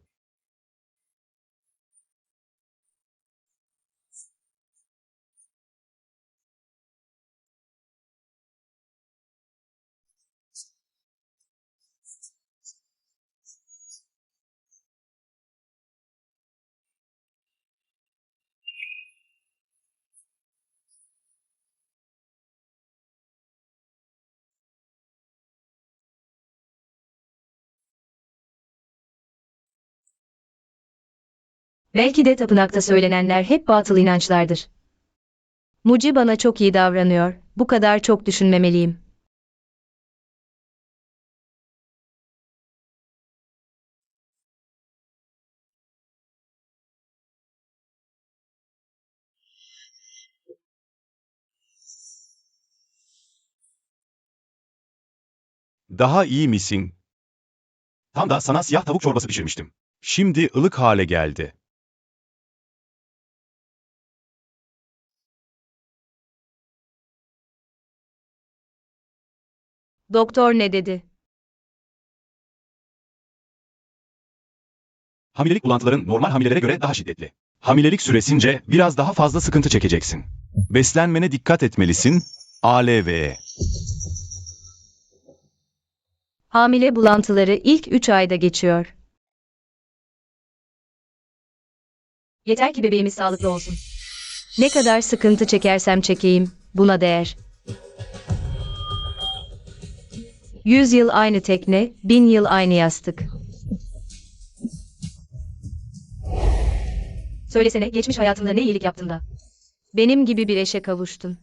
Belki de tapınakta söylenenler hep batıl inançlardır. Muci bana çok iyi davranıyor. Bu kadar çok düşünmemeliyim. Daha iyi misin? Tam da sana siyah tavuk çorbası pişirmiştim. Şimdi ılık hale geldi. Doktor ne dedi? Hamilelik bulantıların normal hamilelere göre daha şiddetli. Hamilelik süresince biraz daha fazla sıkıntı çekeceksin. Beslenmene dikkat etmelisin. ALV. Hamile bulantıları ilk 3 ayda geçiyor. Yeter ki bebeğimiz sağlıklı olsun. Ne kadar sıkıntı çekersem çekeyim, buna değer. 100 yıl aynı tekne, 1000 yıl aynı yastık. Söylesene, geçmiş hayatında ne iyilik yaptın da? Benim gibi bir eşe kavuştun.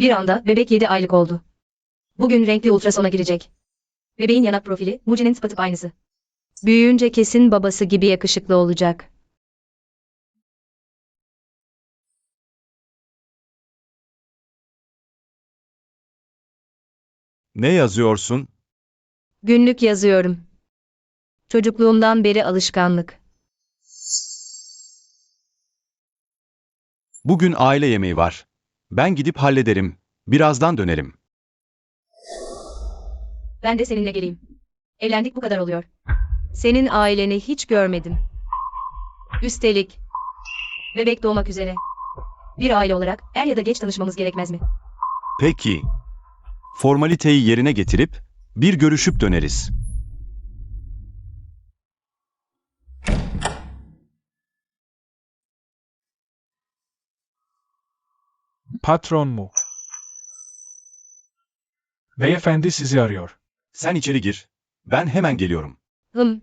Bir anda bebek 7 aylık oldu. Bugün renkli ultrasona girecek. Bebeğin yanak profili, Muci'nin tıpatıp aynısı. Büyüyünce kesin babası gibi yakışıklı olacak. Ne yazıyorsun? Günlük yazıyorum. Çocukluğumdan beri alışkanlık. Bugün aile yemeği var. Ben gidip hallederim. Birazdan dönerim. Ben de seninle geleyim. Evlendik bu kadar oluyor. Senin aileni hiç görmedim. Üstelik bebek doğmak üzere. Bir aile olarak er ya da geç tanışmamız gerekmez mi? Peki. Formaliteyi yerine getirip bir görüşüp döneriz. Patron mu? Beyefendi sizi arıyor. Sen içeri gir. Ben hemen geliyorum. Hım.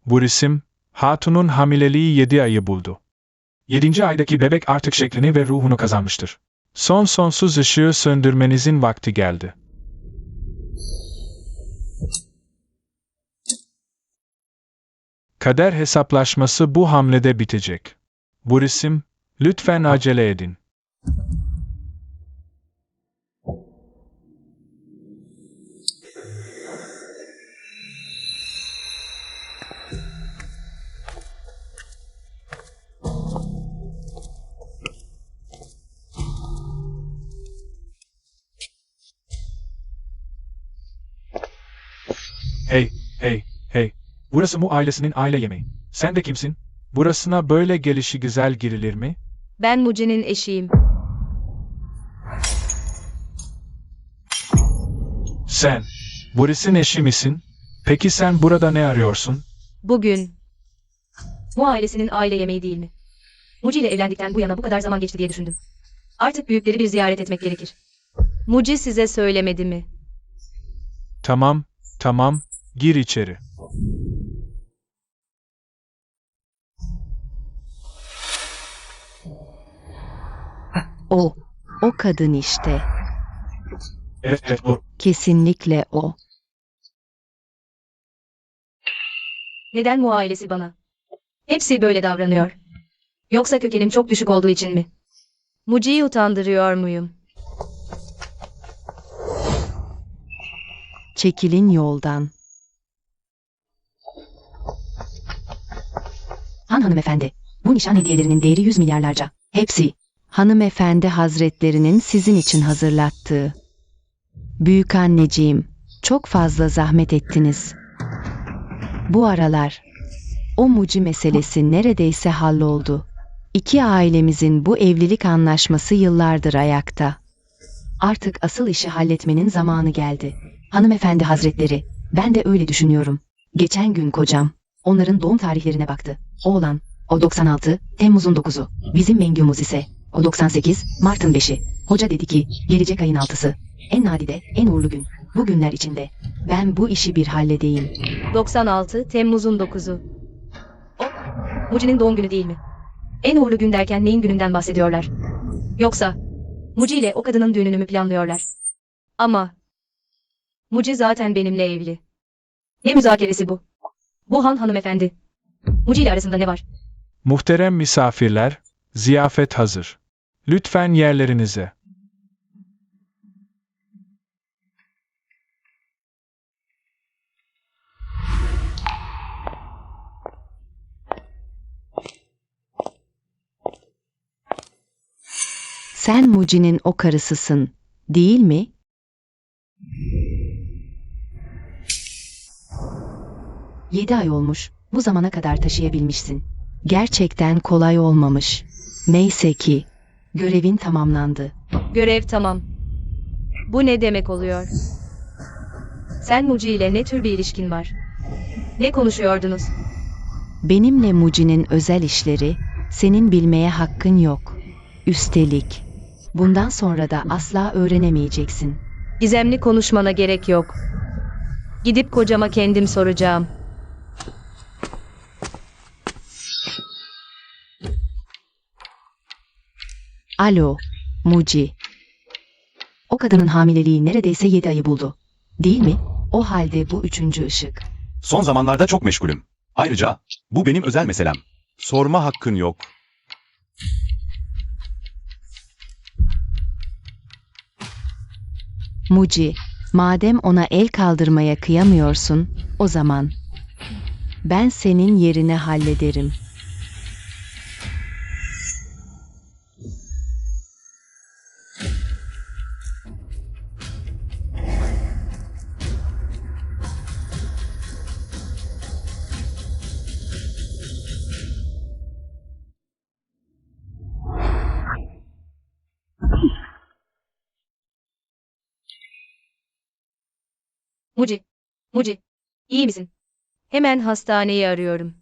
Bu resim, hatunun hamileliği 7 ayı buldu. 7. aydaki bebek artık şeklini ve ruhunu kazanmıştır. Sonsuz ışığı söndürmenizin vakti geldi. Kader hesaplaşması bu hamlede bitecek. Bu resim, lütfen acele edin. Hey. Burası Mu ailesinin aile yemeği. Sen de kimsin? Burasına böyle gelişi güzel girilir mi? Ben Muci'nin eşiyim. Sen, Boris'in eşi misin? Peki sen burada ne arıyorsun? Bugün Mu ailesinin aile yemeği değil mi? Muci ile evlendikten bu yana bu kadar zaman geçti diye düşündüm. Artık büyükleri bir ziyaret etmek gerekir. Muci size söylemedi mi? Tamam, gir içeri. O kadın işte. Evet, o. Kesinlikle o. Neden Mu ailesi bana? Hepsi böyle davranıyor. Yoksa kökenim çok düşük olduğu için mi? Muci'yi utandırıyor muyum? Çekilin yoldan. Hanımefendi, bu nişan hediyelerinin değeri 100 milyarlarca. Hepsi hanımefendi hazretlerinin sizin için hazırlattığı. Büyük anneciğim, çok fazla zahmet ettiniz. Bu aralar o Muci meselesi neredeyse halloldu. İki ailemizin bu evlilik anlaşması yıllardır ayakta. Artık asıl işi halletmenin zamanı geldi. Hanımefendi hazretleri, ben de öyle düşünüyorum. Geçen gün kocam, onların doğum tarihlerine baktı. Oğlan, o 96, Temmuz'un 9'u. Bizim Mengümüz ise, o 98, Mart'ın 5'i. Hoca dedi ki, gelecek ayın 6'sı. En nadide, en uğurlu gün. Bu günler içinde. Ben bu işi bir halledeyim. 96 Temmuz'un 9'u. O, Muci'nin doğum günü değil mi? En uğurlu gün derken neyin gününden bahsediyorlar? Yoksa, Muci ile o kadının düğününü mü planlıyorlar? Ama, Muci zaten benimle evli. Ne müzakeresi bu? Bu hanımefendi. Muci ile arasında ne var? Muhterem misafirler, ziyafet hazır. Lütfen yerlerinize. Sen Muci'nin o karısısın, değil mi? Yedi ay olmuş, bu zamana kadar taşıyabilmişsin. Gerçekten kolay olmamış. Neyse ki, görevin tamamlandı. Görev tamam. Bu ne demek oluyor? Sen Muci ile ne tür bir ilişkin var? Ne konuşuyordunuz? Benimle Muci'nin özel işleri, senin bilmeye hakkın yok. Üstelik, bundan sonra da asla öğrenemeyeceksin. Gizemli konuşmana gerek yok. Gidip kocama kendim soracağım. Alo, Muci. O kadının hamileliği neredeyse 7 ayı buldu. Değil mi? O halde bu 3. ışık. Son zamanlarda çok meşgulüm. Ayrıca, bu benim özel meselem. Sorma hakkın yok. Muci, madem ona el kaldırmaya kıyamıyorsun, o zaman ben senin yerine hallederim. Muci. Muci. İyi misin? Hemen hastaneyi arıyorum.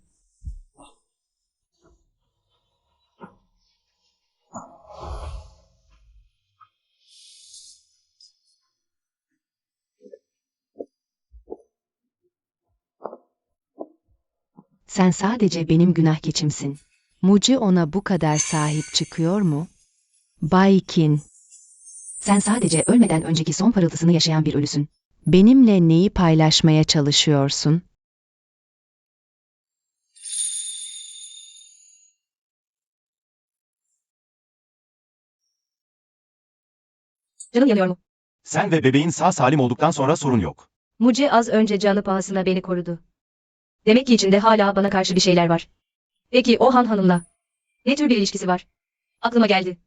Sen sadece benim günah keçimsin. Muci ona bu kadar sahip çıkıyor mu? Bay Kin, sen sadece ölmeden önceki son parıltısını yaşayan bir ölüsün. Benimle neyi paylaşmaya çalışıyorsun? Canım yanıyor mu? Sen ve bebeğin sağ salim olduktan sonra sorun yok. Muci az önce canı pahasına beni korudu. Demek ki içinde hala bana karşı bir şeyler var. Peki o hanımla ne tür bir ilişkisi var? Aklıma geldi.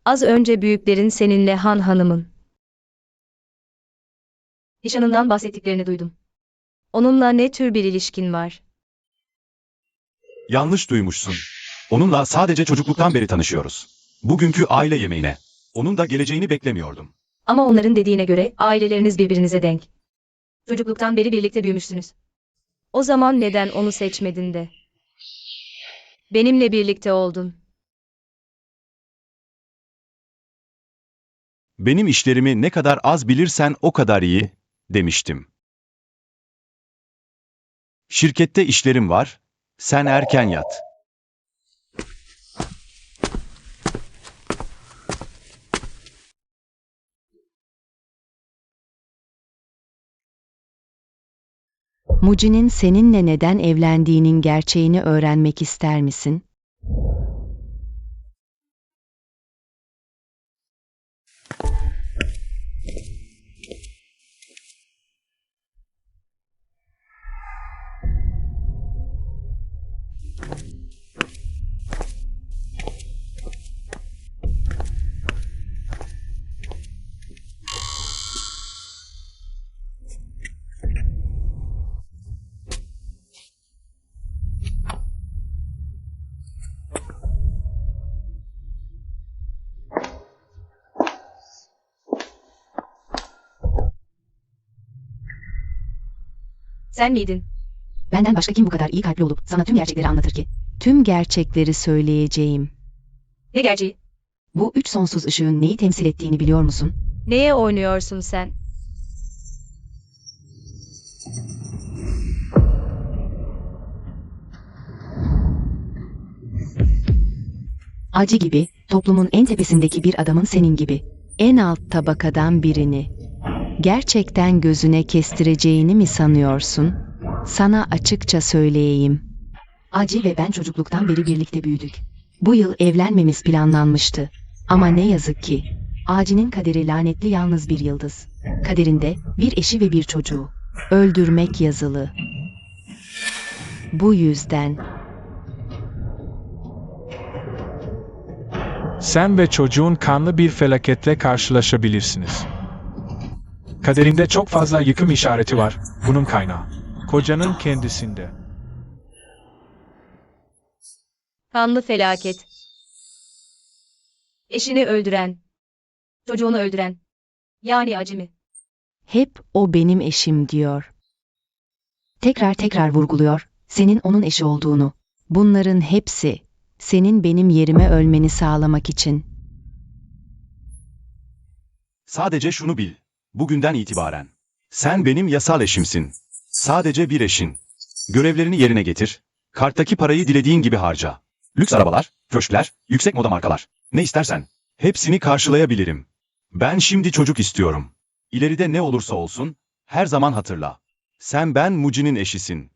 Az önce büyüklerin seninle hanımın nişanından bahsettiklerini duydum. Onunla ne tür bir ilişkin var? Yanlış duymuşsun. Onunla sadece çocukluktan beri tanışıyoruz. Bugünkü aile yemeğine. Onun da geleceğini beklemiyordum. Ama onların dediğine göre aileleriniz birbirinize denk. Çocukluktan beri birlikte büyümüşsünüz. O zaman neden onu seçmedin de? Benimle birlikte oldun. Benim işlerimi ne kadar az bilirsen o kadar iyi, demiştim. Şirkette işlerim var, sen erken yat. Muci'nin seninle neden evlendiğinin gerçeğini öğrenmek ister misin? Sen miydin? Benden başka kim bu kadar iyi kalpli olup sana tüm gerçekleri anlatır ki? Tüm gerçekleri söyleyeceğim. Ne gerçeği? Bu üç sonsuz ışığın neyi temsil ettiğini biliyor musun? Neye oynuyorsun sen? Acı gibi, toplumun en tepesindeki bir adamın senin gibi. En alt tabakadan birini. Gerçekten gözüne kestireceğini mi sanıyorsun? Sana açıkça söyleyeyim. Acı ve ben çocukluktan beri birlikte büyüdük. Bu yıl evlenmemiz planlanmıştı. Ama ne yazık ki, Aci'nin kaderi lanetli yalnız bir yıldız. Kaderinde bir eşi ve bir çocuğu. Öldürmek yazılı. Bu yüzden Sen ve çocuğun kanlı bir felaketle karşılaşabilirsiniz. Kaderinde çok fazla yıkım işareti var. Bunun kaynağı kocanın kendisinde. Kanlı felaket. Eşini öldüren. Çocuğunu öldüren. Yani acı mı? hep o benim eşim diyor. Tekrar tekrar vurguluyor, senin onun eşi olduğunu. Bunların hepsi, senin benim yerime ölmeni sağlamak için. Sadece şunu bil. Bugünden itibaren. Sen benim yasal eşimsin. Sadece bir eşin. Görevlerini yerine getir. Karttaki parayı dilediğin gibi harca. Lüks arabalar, köşkler, yüksek moda markalar. Ne istersen. Hepsini karşılayabilirim. Ben şimdi çocuk istiyorum. İleride ne olursa olsun, her zaman hatırla. Sen ben Muci'nin eşisin.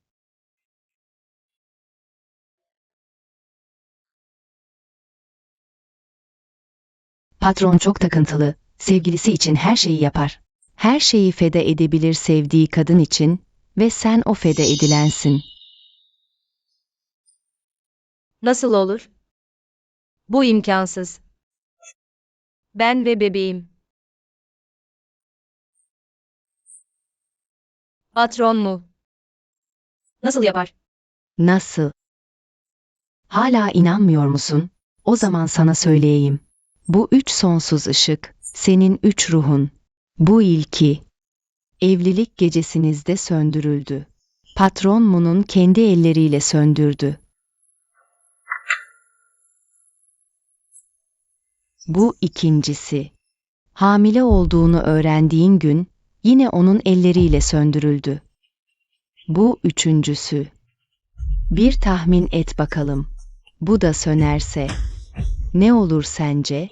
Patron çok takıntılı, sevgilisi için her şeyi yapar. Her şeyi feda edebilir sevdiği kadın için ve sen o feda edilensin. Nasıl olur? Bu imkansız. Ben ve bebeğim. Patron mu? Nasıl yapar? Nasıl? Hala inanmıyor musun? O zaman sana söyleyeyim. Bu üç sonsuz ışık, senin üç ruhun. Bu ilki, evlilik gecesinizde söndürüldü. Patron Mu'nun kendi elleriyle söndürdü. Bu ikincisi, hamile olduğunu öğrendiğin gün, yine onun elleriyle söndürüldü. Bu üçüncüsü. Bir tahmin et bakalım. Bu da sönerse, ne olur sence?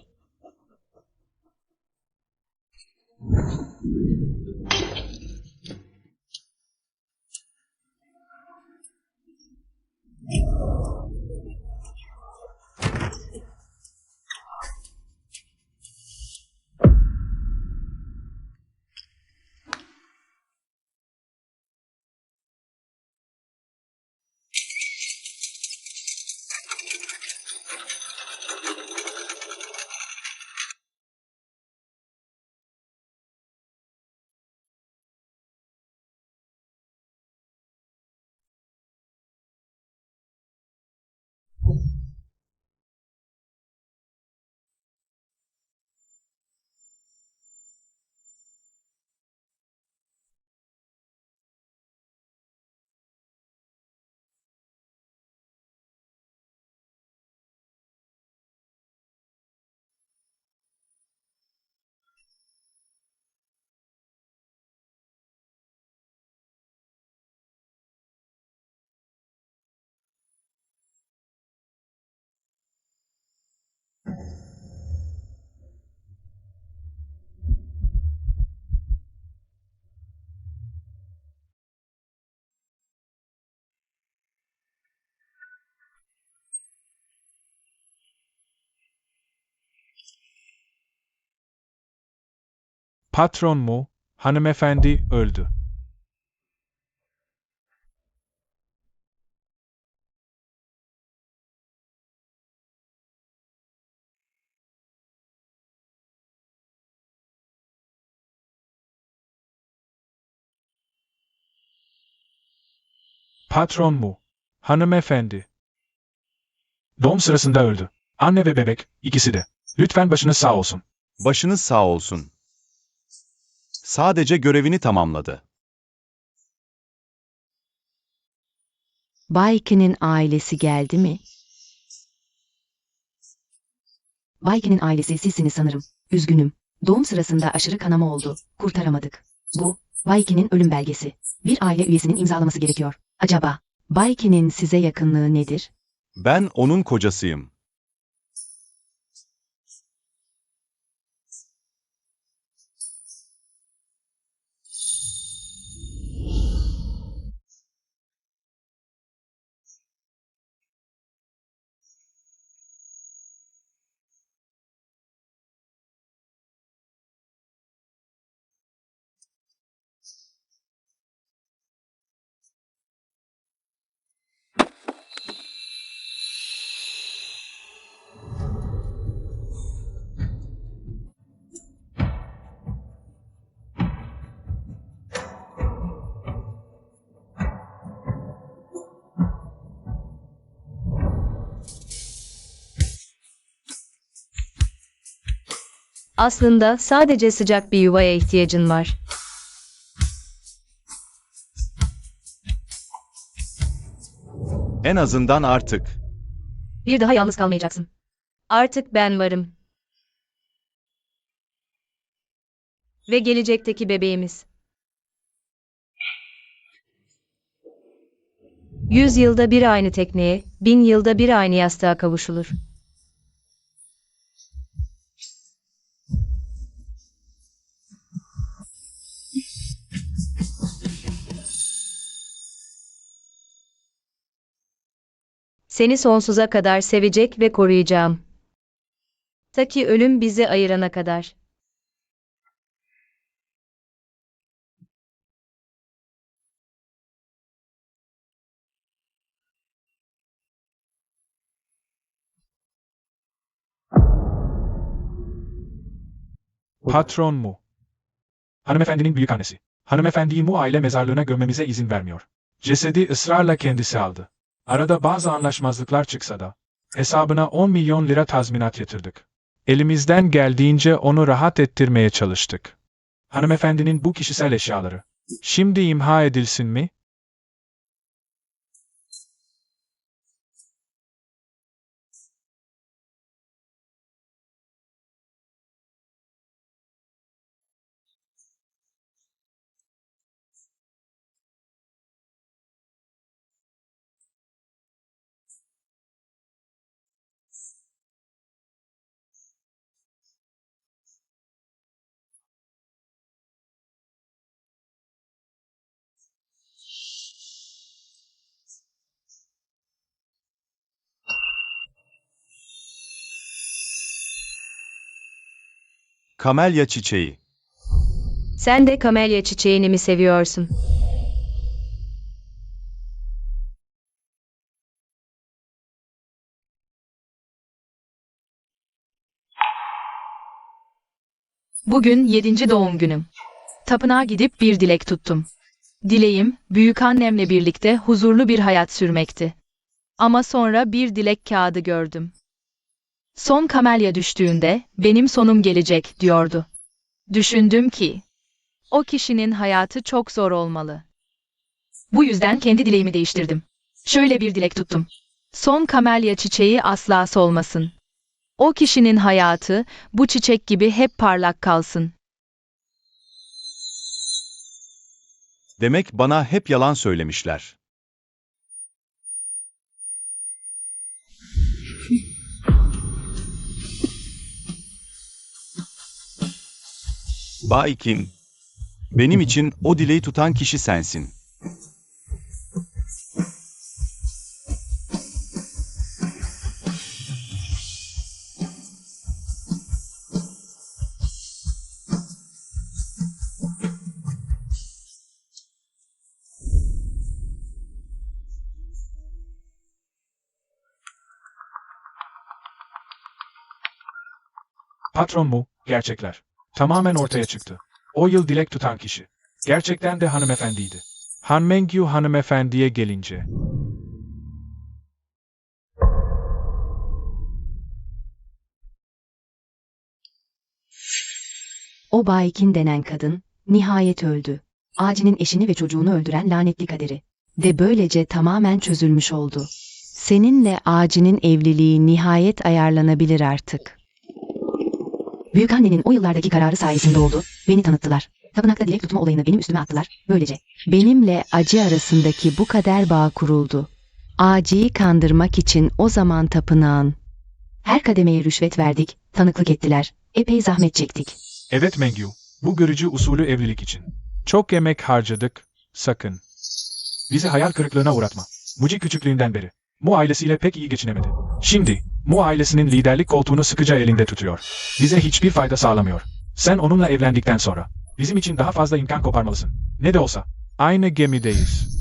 Patron mu, hanımefendi öldü. Patron mu, hanımefendi. Doğum sırasında öldü. Anne ve bebek, ikisi de. Lütfen başınız sağ olsun. Başınız sağ olsun. Sadece görevini tamamladı. Bay Kin'in ailesi geldi mi? Bay Kin'in ailesi sizsiniz sanırım. Üzgünüm. Doğum sırasında aşırı kanama oldu. Kurtaramadık. Bu, Bay Kin'in ölüm belgesi. Bir aile üyesinin imzalaması gerekiyor. Acaba, Bay Kin'in size yakınlığı nedir? Ben onun kocasıyım. Aslında sadece sıcak bir yuvaya ihtiyacın var. En azından artık. Bir daha yalnız kalmayacaksın. Artık ben varım. Ve gelecekteki bebeğimiz. 100 yılda bir aynı tekneye, 1000 yılda bir aynı yastığa kavuşulur. Seni sonsuza kadar sevecek ve koruyacağım. Ta ki ölüm bizi ayırana kadar. Patron Mu. Hanımefendinin büyükannesi. Hanımefendiyi Mu aile mezarlığına gömmemize izin vermiyor. Cesedi ısrarla kendisi aldı. Arada bazı anlaşmazlıklar çıksa da, hesabına 10 milyon lira tazminat yatırdık. Elimizden geldiğince onu rahat ettirmeye çalıştık. Hanımefendinin bu kişisel eşyaları. Şimdi imha edilsin mi? Kamelya çiçeği. Sen de kamelya çiçeğini mi seviyorsun? Bugün 7. doğum günüm. Tapınağa gidip bir dilek tuttum. Dileğim, büyükannemle birlikte huzurlu bir hayat sürmekti. Ama sonra bir dilek kağıdı gördüm. Son kamelya düştüğünde, benim sonum gelecek, diyordu. Düşündüm ki, o kişinin hayatı çok zor olmalı. Bu yüzden kendi dileğimi değiştirdim. Şöyle bir dilek tuttum. Son kamelya çiçeği asla solmasın. O kişinin hayatı, bu çiçek gibi hep parlak kalsın. Demek bana hep yalan söylemişler. Bay Kim, benim için o dileği tutan kişi sensin. Patron Mu, gerçekler. Tamamen ortaya çıktı. O yıl dilek tutan kişi. Gerçekten de hanımefendiydi. Han Mengyu hanımefendiye gelince. O Bay Kin denen kadın, nihayet öldü. Aci'nin eşini ve çocuğunu öldüren lanetli kaderi. de böylece tamamen çözülmüş oldu. Seninle Ağacı'nın evliliği nihayet ayarlanabilir artık. Büyükannenin o yıllardaki kararı sayesinde oldu. Beni tanıttılar. Tapınakta dilek tutma olayını benim üstüme attılar. Böylece benimle Acı arasındaki bu kader bağ kuruldu. Ağacı'yı kandırmak için o zaman tapınağın her kademeye rüşvet verdik, tanıklık ettiler. Epey zahmet çektik. Evet Mengyu, bu görücü usulü evlilik için. Çok emek harcadık, sakın. Bizi hayal kırıklığına uğratma. Muci küçüklüğünden beri Mu ailesiyle pek iyi geçinemedi. Şimdi Mu ailesinin liderlik koltuğunu sıkıca elinde tutuyor. Bize hiçbir fayda sağlamıyor. Sen onunla evlendikten sonra bizim için daha fazla imkan koparmalısın. Ne de olsa aynı gemideyiz.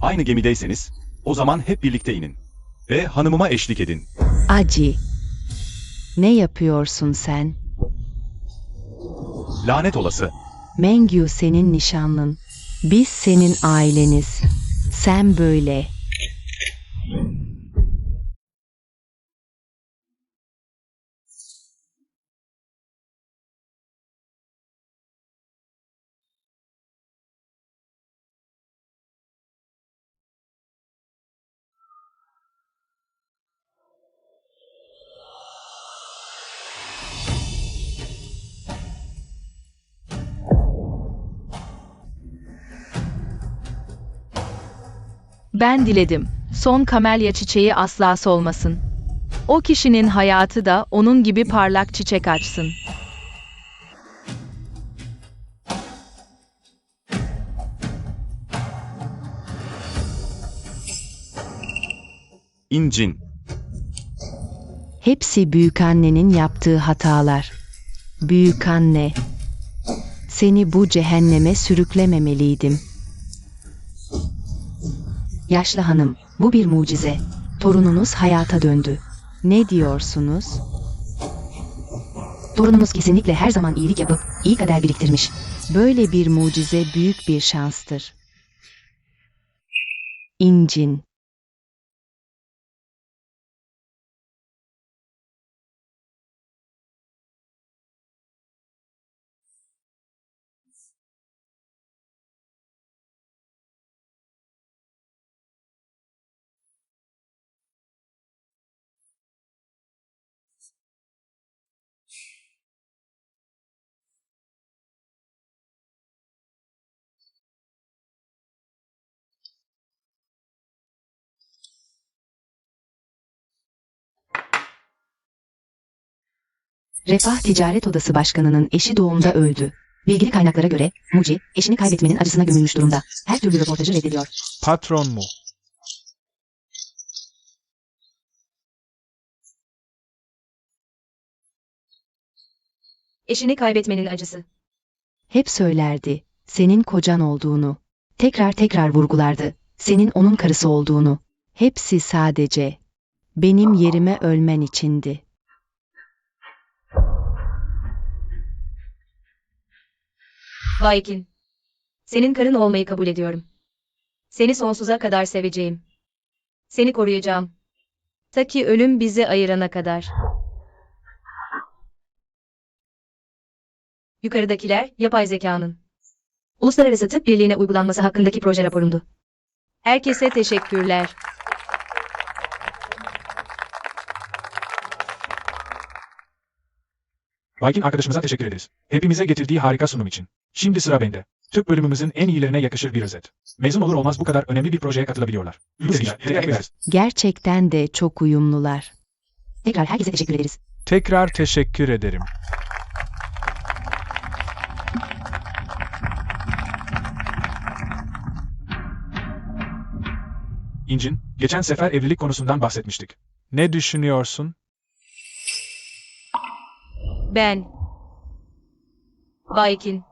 Aynı gemideyseniz, o zaman hep birlikte inin. Ve hanımıma eşlik edin. Acı, ne yapıyorsun sen? Lanet olası. Mengyu senin nişanlın. Biz senin aileniz. Sen böyle. Ben diledim. Son kamelya çiçeği asla solmasın. O kişinin hayatı da onun gibi parlak çiçek açsın. İncin. Hepsi büyükannenin yaptığı hatalar. Büyükanne, seni bu cehenneme sürüklememeliydim. Yaşlı hanım, bu bir mucize. Torununuz hayata döndü. Ne diyorsunuz? Torunumuz kesinlikle her zaman iyilik yapıp iyi kader biriktirmiş. Böyle bir mucize büyük bir şanstır. İncin. Refah Ticaret Odası Başkanı'nın eşi doğumda öldü. Bilgili kaynaklara göre Muci, eşini kaybetmenin acısına gömülmüş durumda. Her türlü röportajı reddediyor. Patron mu? Eşini kaybetmenin acısı. Hep söylerdi, senin kocan olduğunu. Tekrar tekrar vurgulardı, senin onun karısı olduğunu. Hepsi sadece benim yerime ölmen içindi. Vaykin. Senin karın olmayı kabul ediyorum. Seni sonsuza kadar seveceğim. Seni koruyacağım. Ta ki ölüm bizi ayırana kadar. Yukarıdakiler, yapay zekanın Uluslararası Tıp Birliği'ne uygulanması hakkındaki proje raporumdu. Herkese teşekkürler. Viking arkadaşımıza teşekkür ederiz. Hepimize getirdiği harika sunum için. Şimdi sıra bende. Tıp bölümümüzün en iyilerine yakışır bir özet. Mezun olur olmaz bu kadar önemli bir projeye katılabiliyorlar. Teşekkür ederiz. Gerçekten de çok uyumlular. Tekrar herkese teşekkür ederiz. Tekrar teşekkür ederim. İncin, geçen sefer evlilik konusundan bahsetmiştik. Ne düşünüyorsun? Ben. Vaykin.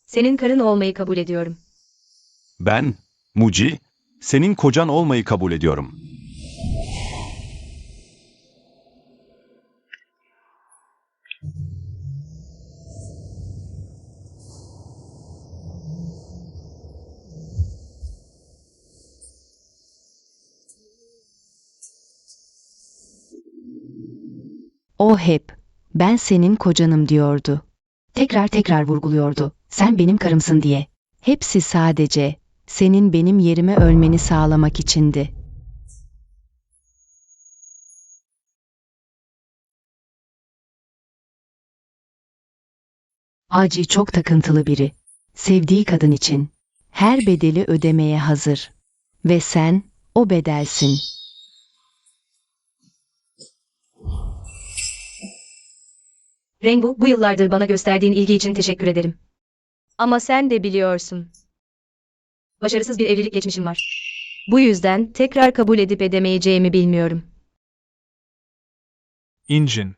Senin karın olmayı kabul ediyorum. Ben, Muci, senin kocan olmayı kabul ediyorum. O hep, ben senin kocanım diyordu. Tekrar tekrar vurguluyordu, sen benim karımsın diye. Hepsi sadece, senin benim yerime ölmeni sağlamak içindi. Aci çok takıntılı biri. Sevdiği kadın için. Her bedeli ödemeye hazır. Ve sen, o bedelsin. Rengu, bu yıllardır bana gösterdiğin ilgi için teşekkür ederim. Ama sen de biliyorsun. Başarısız bir evlilik geçmişim var. Bu yüzden tekrar kabul edip edemeyeceğimi bilmiyorum. İncin.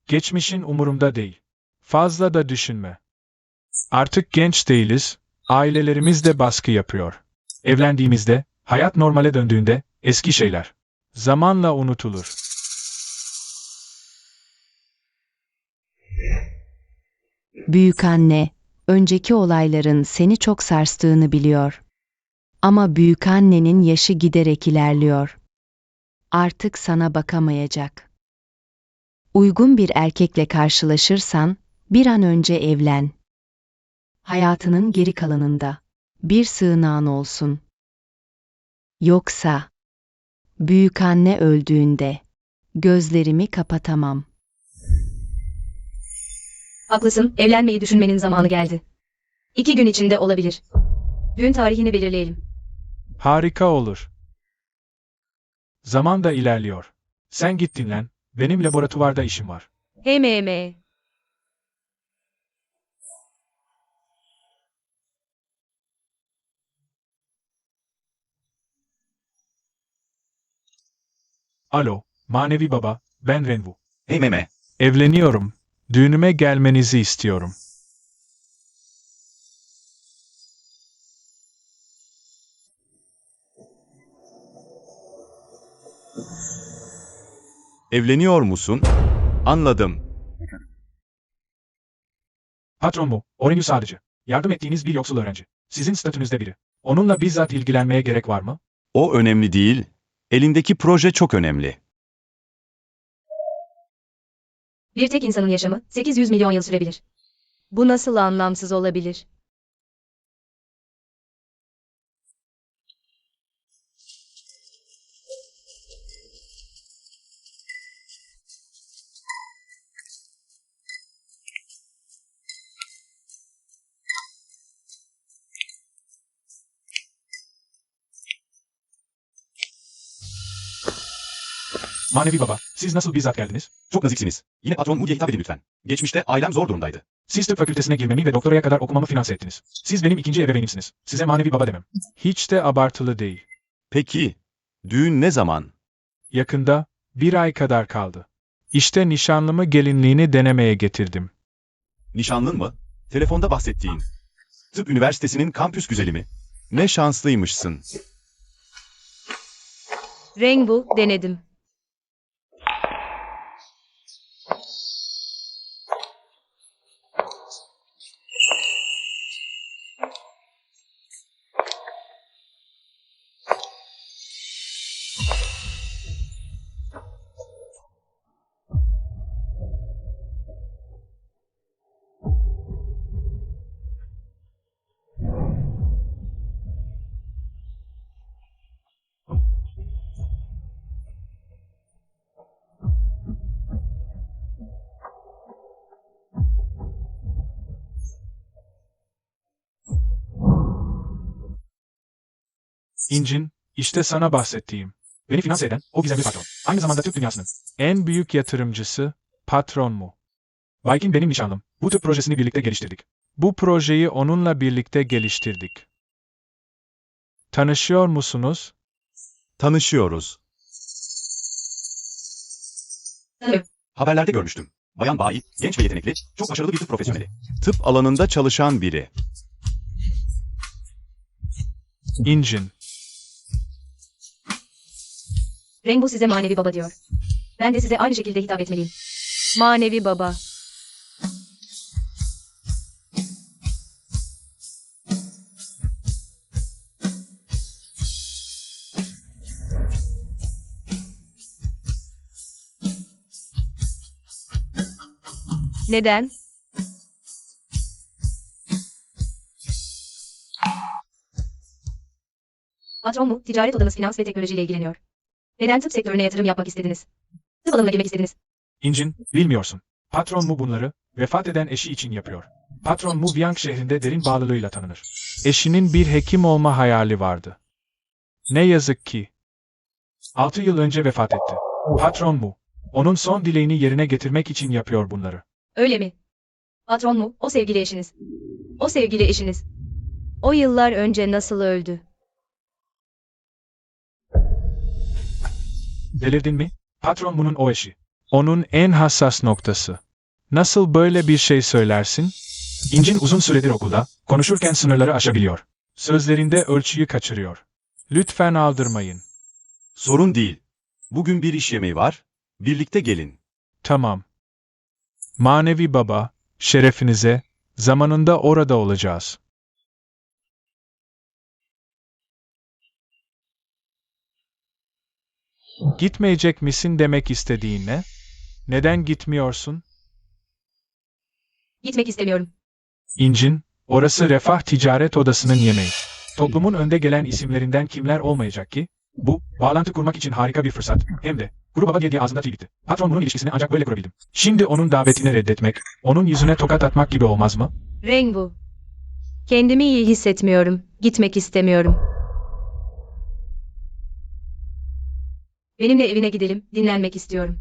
Geçmişin umurumda değil. Fazla da düşünme. Artık genç değiliz, ailelerimiz de baskı yapıyor. Evlendiğimizde, hayat normale döndüğünde, eski şeyler zamanla unutulur. Büyükanne, önceki olayların seni çok sarstığını biliyor. Ama büyükannenin yaşı giderek ilerliyor. Artık sana bakamayacak. Uygun bir erkekle karşılaşırsan, bir an önce evlen. Hayatının geri kalanında bir sığınağın olsun. Yoksa büyükanne öldüğünde gözlerimi kapatamam. Haklısın, evlenmeyi düşünmenin zamanı geldi. 2 gün içinde olabilir. Düğün tarihini belirleyelim. Harika olur. Zaman da ilerliyor. Sen git dinlen, benim laboratuvarda işim var. Hem. Alo, manevi baba, ben Renvu. Hey meme. Evleniyorum. Düğünüme gelmenizi istiyorum. Evleniyor musun? Anladım. Patron mu? Orenyu sadece. Yardım ettiğiniz bir yoksul öğrenci. Sizin statünüzde biri. Onunla bizzat ilgilenmeye gerek var mı? O önemli değil. Elindeki proje çok önemli. Bir tek insanın yaşamı 800 milyon yıl sürebilir. Bu nasıl anlamsız olabilir? Manevi baba, siz nasıl bizzat geldiniz? Çok naziksiniz. Yine patron Moody'ye hitap edin lütfen. Geçmişte ailem zor durumdaydı. Siz tıp fakültesine girmemi ve doktoraya kadar okumamı finanse ettiniz. Siz benim ikinci ebeveynimsiniz. Size manevi baba demem. Hiç de abartılı değil. Peki, düğün ne zaman? Yakında, 1 ay kadar kaldı. İşte nişanlımı gelinliğini denemeye getirdim. Nişanlın mı? Telefonda bahsettiğin. Tıp üniversitesinin kampüs güzeli mi? Ne şanslıymışsın. Rengu, denedim. İncin, işte sana bahsettiğim. Beni finanse eden o gizemli patron. Aynı zamanda Türk dünyasının en büyük yatırımcısı, patron mu? Baykin benim nişanlım. Bu tıp projesini birlikte geliştirdik. Bu projeyi onunla birlikte geliştirdik. Tanışıyor musunuz? Tanışıyoruz. Tanıyorum. Haberlerde görmüştüm. Bayan Bayi, genç ve yetenekli, çok başarılı bir tıp profesyoneli. Tıp alanında çalışan biri. İncin. Rengu size manevi baba diyor. Ben de size aynı şekilde hitap etmeliyim. Manevi baba. Neden? Patron mu? Ticaret odanız finans ve teknolojiyle ilgileniyor. Neden tıp sektörüne yatırım yapmak istediniz? Tıp alanına girmek istediniz. İncin, bilmiyorsun. Patron mu bunları vefat eden eşi için yapıyor. Patron mu Viang şehrinde derin bağlılığıyla tanınır. Eşinin bir hekim olma hayali vardı. Ne yazık ki 6 yıl önce vefat etti. Patron mu onun son dileğini yerine getirmek için yapıyor bunları. Öyle mi? Patron mu? O sevgili eşiniz. O sevgili eşiniz. O yıllar önce nasıl öldü? Delirdin mi? Patron bunun o eşi. Onun en hassas noktası. Nasıl böyle bir şey söylersin? İncin uzun süredir okulda, konuşurken sınırları aşabiliyor. Sözlerinde ölçüyü kaçırıyor. Lütfen aldırmayın. Sorun değil. Bugün bir iş yemeği var. Birlikte gelin. Tamam. Manevi baba, şerefinize, zamanında orada olacağız. Gitmeyecek misin demek istediğin ne? Neden gitmiyorsun? Gitmek istemiyorum. İncin, orası Refah Ticaret Odası'nın yemeği. Toplumun önde gelen isimlerinden kimler olmayacak ki? Bu, bağlantı kurmak için harika bir fırsat. Hem de, kuru baba diye ağzında tüy bitti. Patron bunun ilişkisini ancak böyle kurabildim. Şimdi onun davetini reddetmek, onun yüzüne tokat atmak gibi olmaz mı? Rengu. Kendimi iyi hissetmiyorum. Gitmek istemiyorum. Benimle evine gidelim. Dinlenmek istiyorum.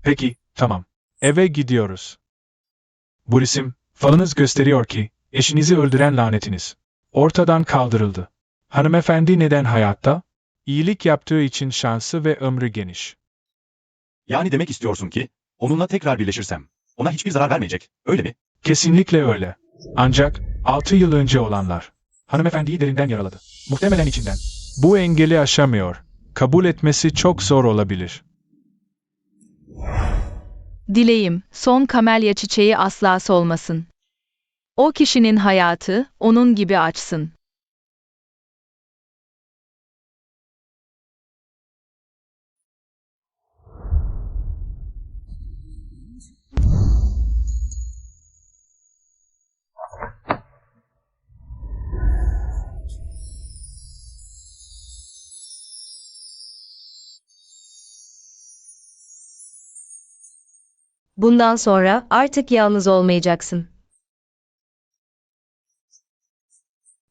Peki, tamam. Eve gidiyoruz. Bu resim, falınız gösteriyor ki, eşinizi öldüren lanetiniz ortadan kaldırıldı. Hanımefendi neden hayatta? İyilik yaptığı için şansı ve ömrü geniş. Yani demek istiyorsun ki, onunla tekrar birleşirsem, ona hiçbir zarar vermeyecek, öyle mi? Kesinlikle öyle. Ancak 6 yıl önce olanlar hanımefendiyi derinden yaraladı. Muhtemelen içinden. Bu engeli aşamıyor. Kabul etmesi çok zor olabilir. Dileğim, son kamelya çiçeği asla solmasın. O kişinin hayatı, onun gibi açsın. Bundan sonra artık yalnız olmayacaksın.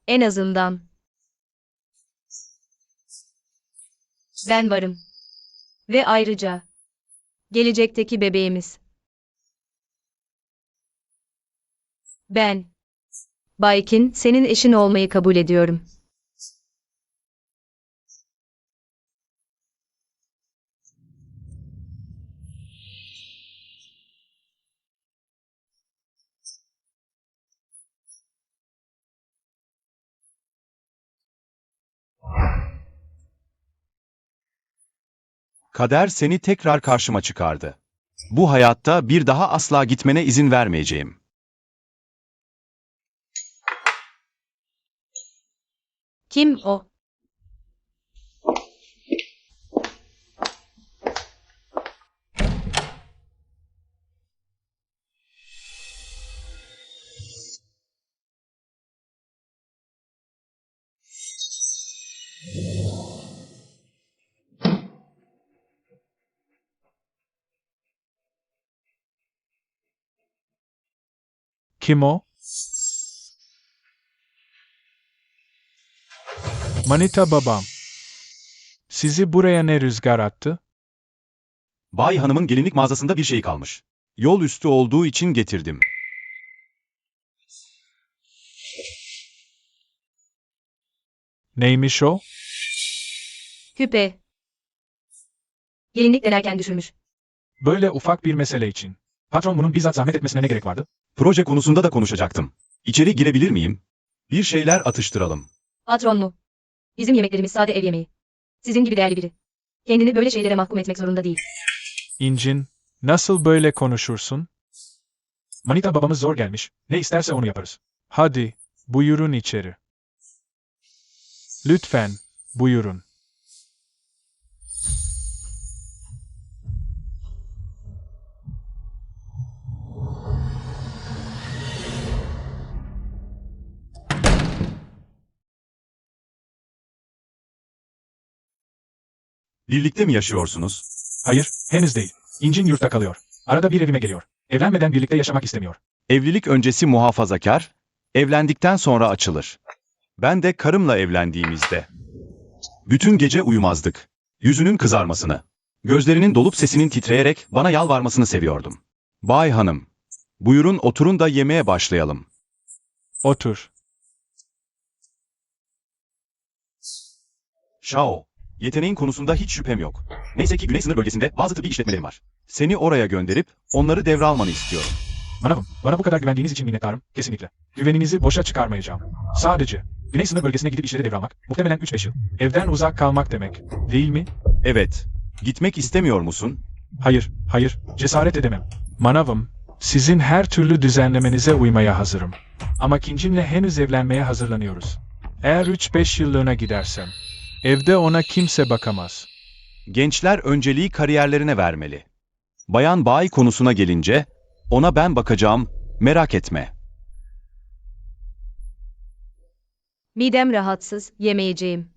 En azından. Ben varım. Ve ayrıca gelecekteki bebeğimiz. Ben, Baykin, senin eşin olmayı kabul ediyorum. Kader seni tekrar karşıma çıkardı. Bu hayatta bir daha asla gitmene izin vermeyeceğim. Kim o? Kim o? Manita babam. Sizi buraya ne rüzgar attı? Bay Hanım'ın gelinlik mağazasında bir şey kalmış. Yol üstü olduğu için getirdim. Neymiş o? Küpe. Gelinlik denerken düşürmüş. Böyle ufak bir mesele için. Patron bunun bizzat zahmet etmesine ne gerek vardı? Proje konusunda da konuşacaktım. İçeri girebilir miyim? Bir şeyler atıştıralım. Patron mu? Bizim yemeklerimiz sade ev yemeği. Sizin gibi değerli biri. Kendini böyle şeylere mahkum etmek zorunda değil. İncin, nasıl böyle konuşursun? Manita babamız zor gelmiş. Ne isterse onu yaparız. Hadi, buyurun içeri. Lütfen, buyurun. Birlikte mi yaşıyorsunuz? Hayır, henüz değil. İncin yurtta kalıyor. Arada bir evime geliyor. Evlenmeden birlikte yaşamak istemiyor. Evlilik öncesi muhafazakar, evlendikten sonra açılır. Ben de karımla evlendiğimizde. Bütün gece uyumazdık. Yüzünün kızarmasını, gözlerinin dolup sesinin titreyerek bana yalvarmasını seviyordum. Bay hanım, buyurun oturun da yemeğe başlayalım. Otur. Shao, yeteneğin konusunda hiç şüphem yok. Neyse ki Güney Sınır Bölgesi'nde bazı tıbbi işletmelerim var. Seni oraya gönderip onları devralmanı istiyorum. Manavım, bana bu kadar güvendiğiniz için minnettarım. Kesinlikle. Güveninizi boşa çıkarmayacağım. Sadece Güney Sınır Bölgesi'ne gidip işleri devralmak, muhtemelen 3-5 yıl. Evden uzak kalmak demek. Değil mi? Evet, gitmek istemiyor musun? Hayır, hayır. Cesaret edemem. Manavım, sizin her türlü düzenlemenize uymaya hazırım. Ama Kincim'le henüz evlenmeye hazırlanıyoruz. Eğer 3-5 yıllığına gidersem, evde ona kimse bakamaz. Gençler önceliği kariyerlerine vermeli. Bayan Bay konusuna gelince, ona ben bakacağım, merak etme. Midem rahatsız, yemeyeceğim.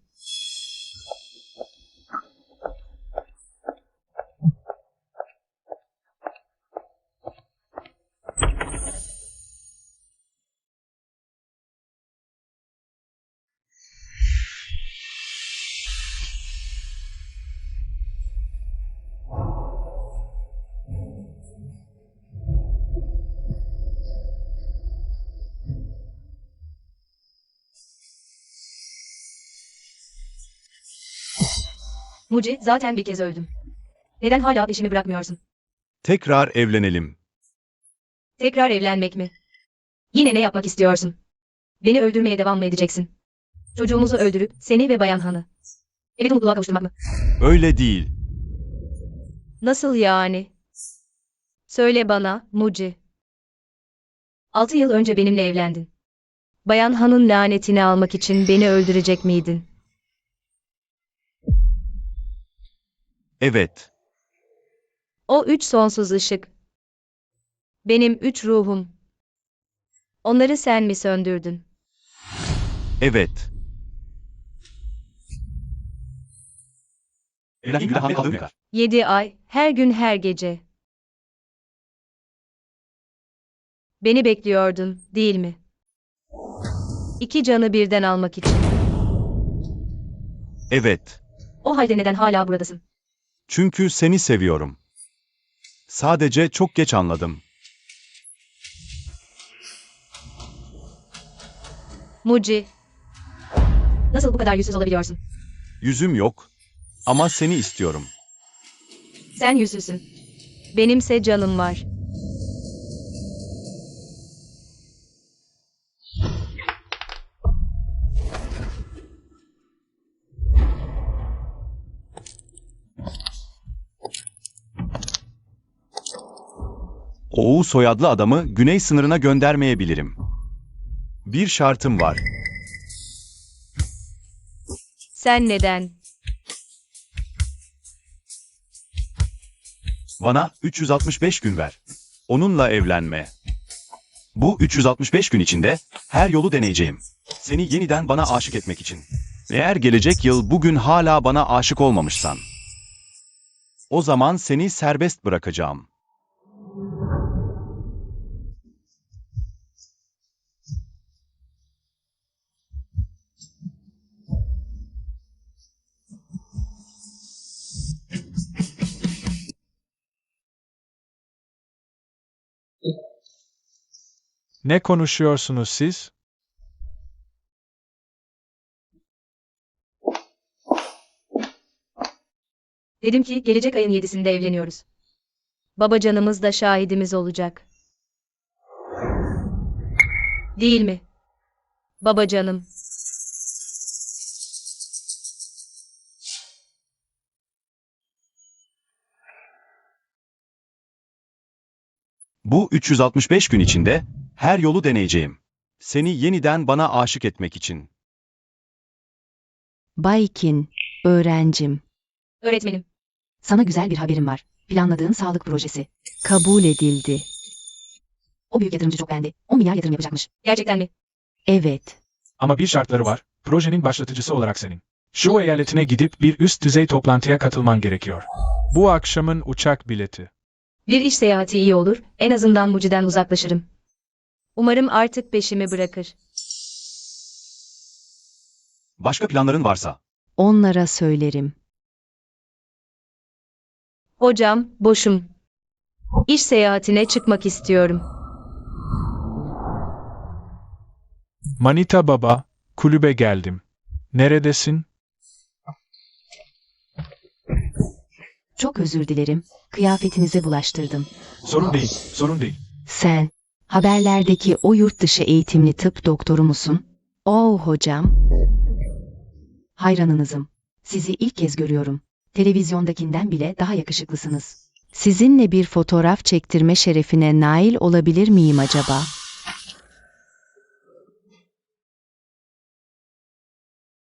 Muci, zaten bir kez öldüm. Neden hala peşimi bırakmıyorsun? Tekrar evlenelim. Tekrar evlenmek mi? Yine ne yapmak istiyorsun? Beni öldürmeye devam mı edeceksin? Çocuğumuzu öldürüp seni ve Bayan Han'ı ebedi mutluluğa kavuşturmak mı? Öyle değil. Nasıl yani? Söyle bana, Muci. 6 yıl önce benimle evlendin. Bayan Han'ın lanetini almak için beni öldürecek miydin? Evet, O 3 sonsuz ışık. Benim 3 ruhum. Onları sen mi söndürdün? evet. Evlendiğim günden hamile kaldığım gün. 7 ay, her gün her gece. Beni bekliyordun, değil mi? 2 canı birden almak için. Evet, O halde neden hala buradasın? çünkü seni seviyorum. Sadece çok geç anladım. Muci. Nasıl bu kadar yüzsüz olabiliyorsun? Yüzüm yok ama seni istiyorum. Sen yüzsüzsün. Benimse canım var. Oğuz soyadlı adamı güney sınırına göndermeyebilirim. Bir şartım var. Sen neden? Bana 365 gün ver. Onunla evlenme. Bu 365 gün içinde her yolu deneyeceğim. Seni yeniden bana aşık etmek için. Eğer gelecek yıl bugün hala bana aşık olmamışsan, o zaman seni serbest bırakacağım. Ne konuşuyorsunuz siz? Dedim ki gelecek ayın 7'sinde evleniyoruz. Babacanımız da şahidimiz olacak. Değil mi? Babacanım. Bu 365 gün içinde her yolu deneyeceğim. Seni yeniden bana aşık etmek için. Baykin, öğrencim. Öğretmenim. Sana güzel bir haberim var. Planladığın sağlık projesi kabul edildi. O büyük yatırımcı çok beğendi. 10 milyar yatırım yapacakmış. Gerçekten mi? Evet. Ama bir şartları var. Projenin başlatıcısı olarak senin. Şu eyaletine gidip bir üst düzey toplantıya katılman gerekiyor. Bu akşamın uçak bileti. Bir iş seyahati iyi olur, en azından Muci'den uzaklaşırım. Umarım artık peşimi bırakır. Başka planların varsa. Onlara söylerim. Hocam, boşum. İş seyahatine çıkmak istiyorum. Manita baba, kulübe geldim. Neredesin? Çok özür dilerim. Kıyafetinize bulaştırdım. Sorun değil, sorun değil. Sen, haberlerdeki o yurt dışı eğitimli tıp doktoru musun? Hocam. Hayranınızım. Sizi ilk kez görüyorum. Televizyondakinden bile daha yakışıklısınız. Sizinle bir fotoğraf çektirme şerefine nail olabilir miyim acaba?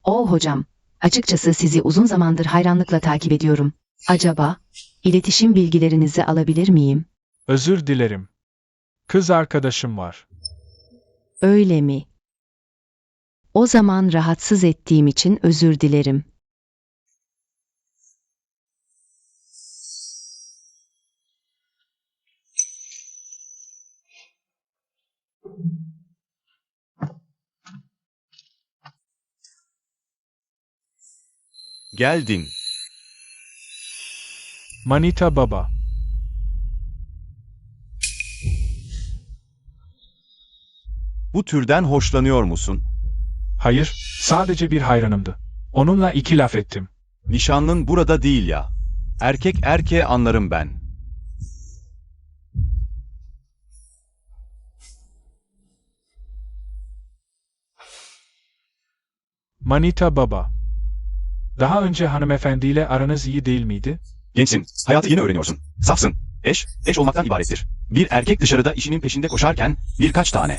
Hocam. Açıkçası sizi uzun zamandır hayranlıkla takip ediyorum. Acaba, iletişim bilgilerinizi alabilir miyim? Özür dilerim. Kız arkadaşım var. Öyle mi? O zaman rahatsız ettiğim için özür dilerim. Geldin. Manita baba. Bu türden hoşlanıyor musun? Hayır, sadece bir hayranımdı. Onunla 2 laf ettim. Nişanlın burada değil ya. Erkek erkeğe anlarım ben. Manita baba. Daha önce hanımefendiyle aranız iyi değil miydi? Gençsin, hayatı yeni öğreniyorsun. Safsın. Eş olmaktan ibarettir. Bir erkek dışarıda işinin peşinde koşarken birkaç tane.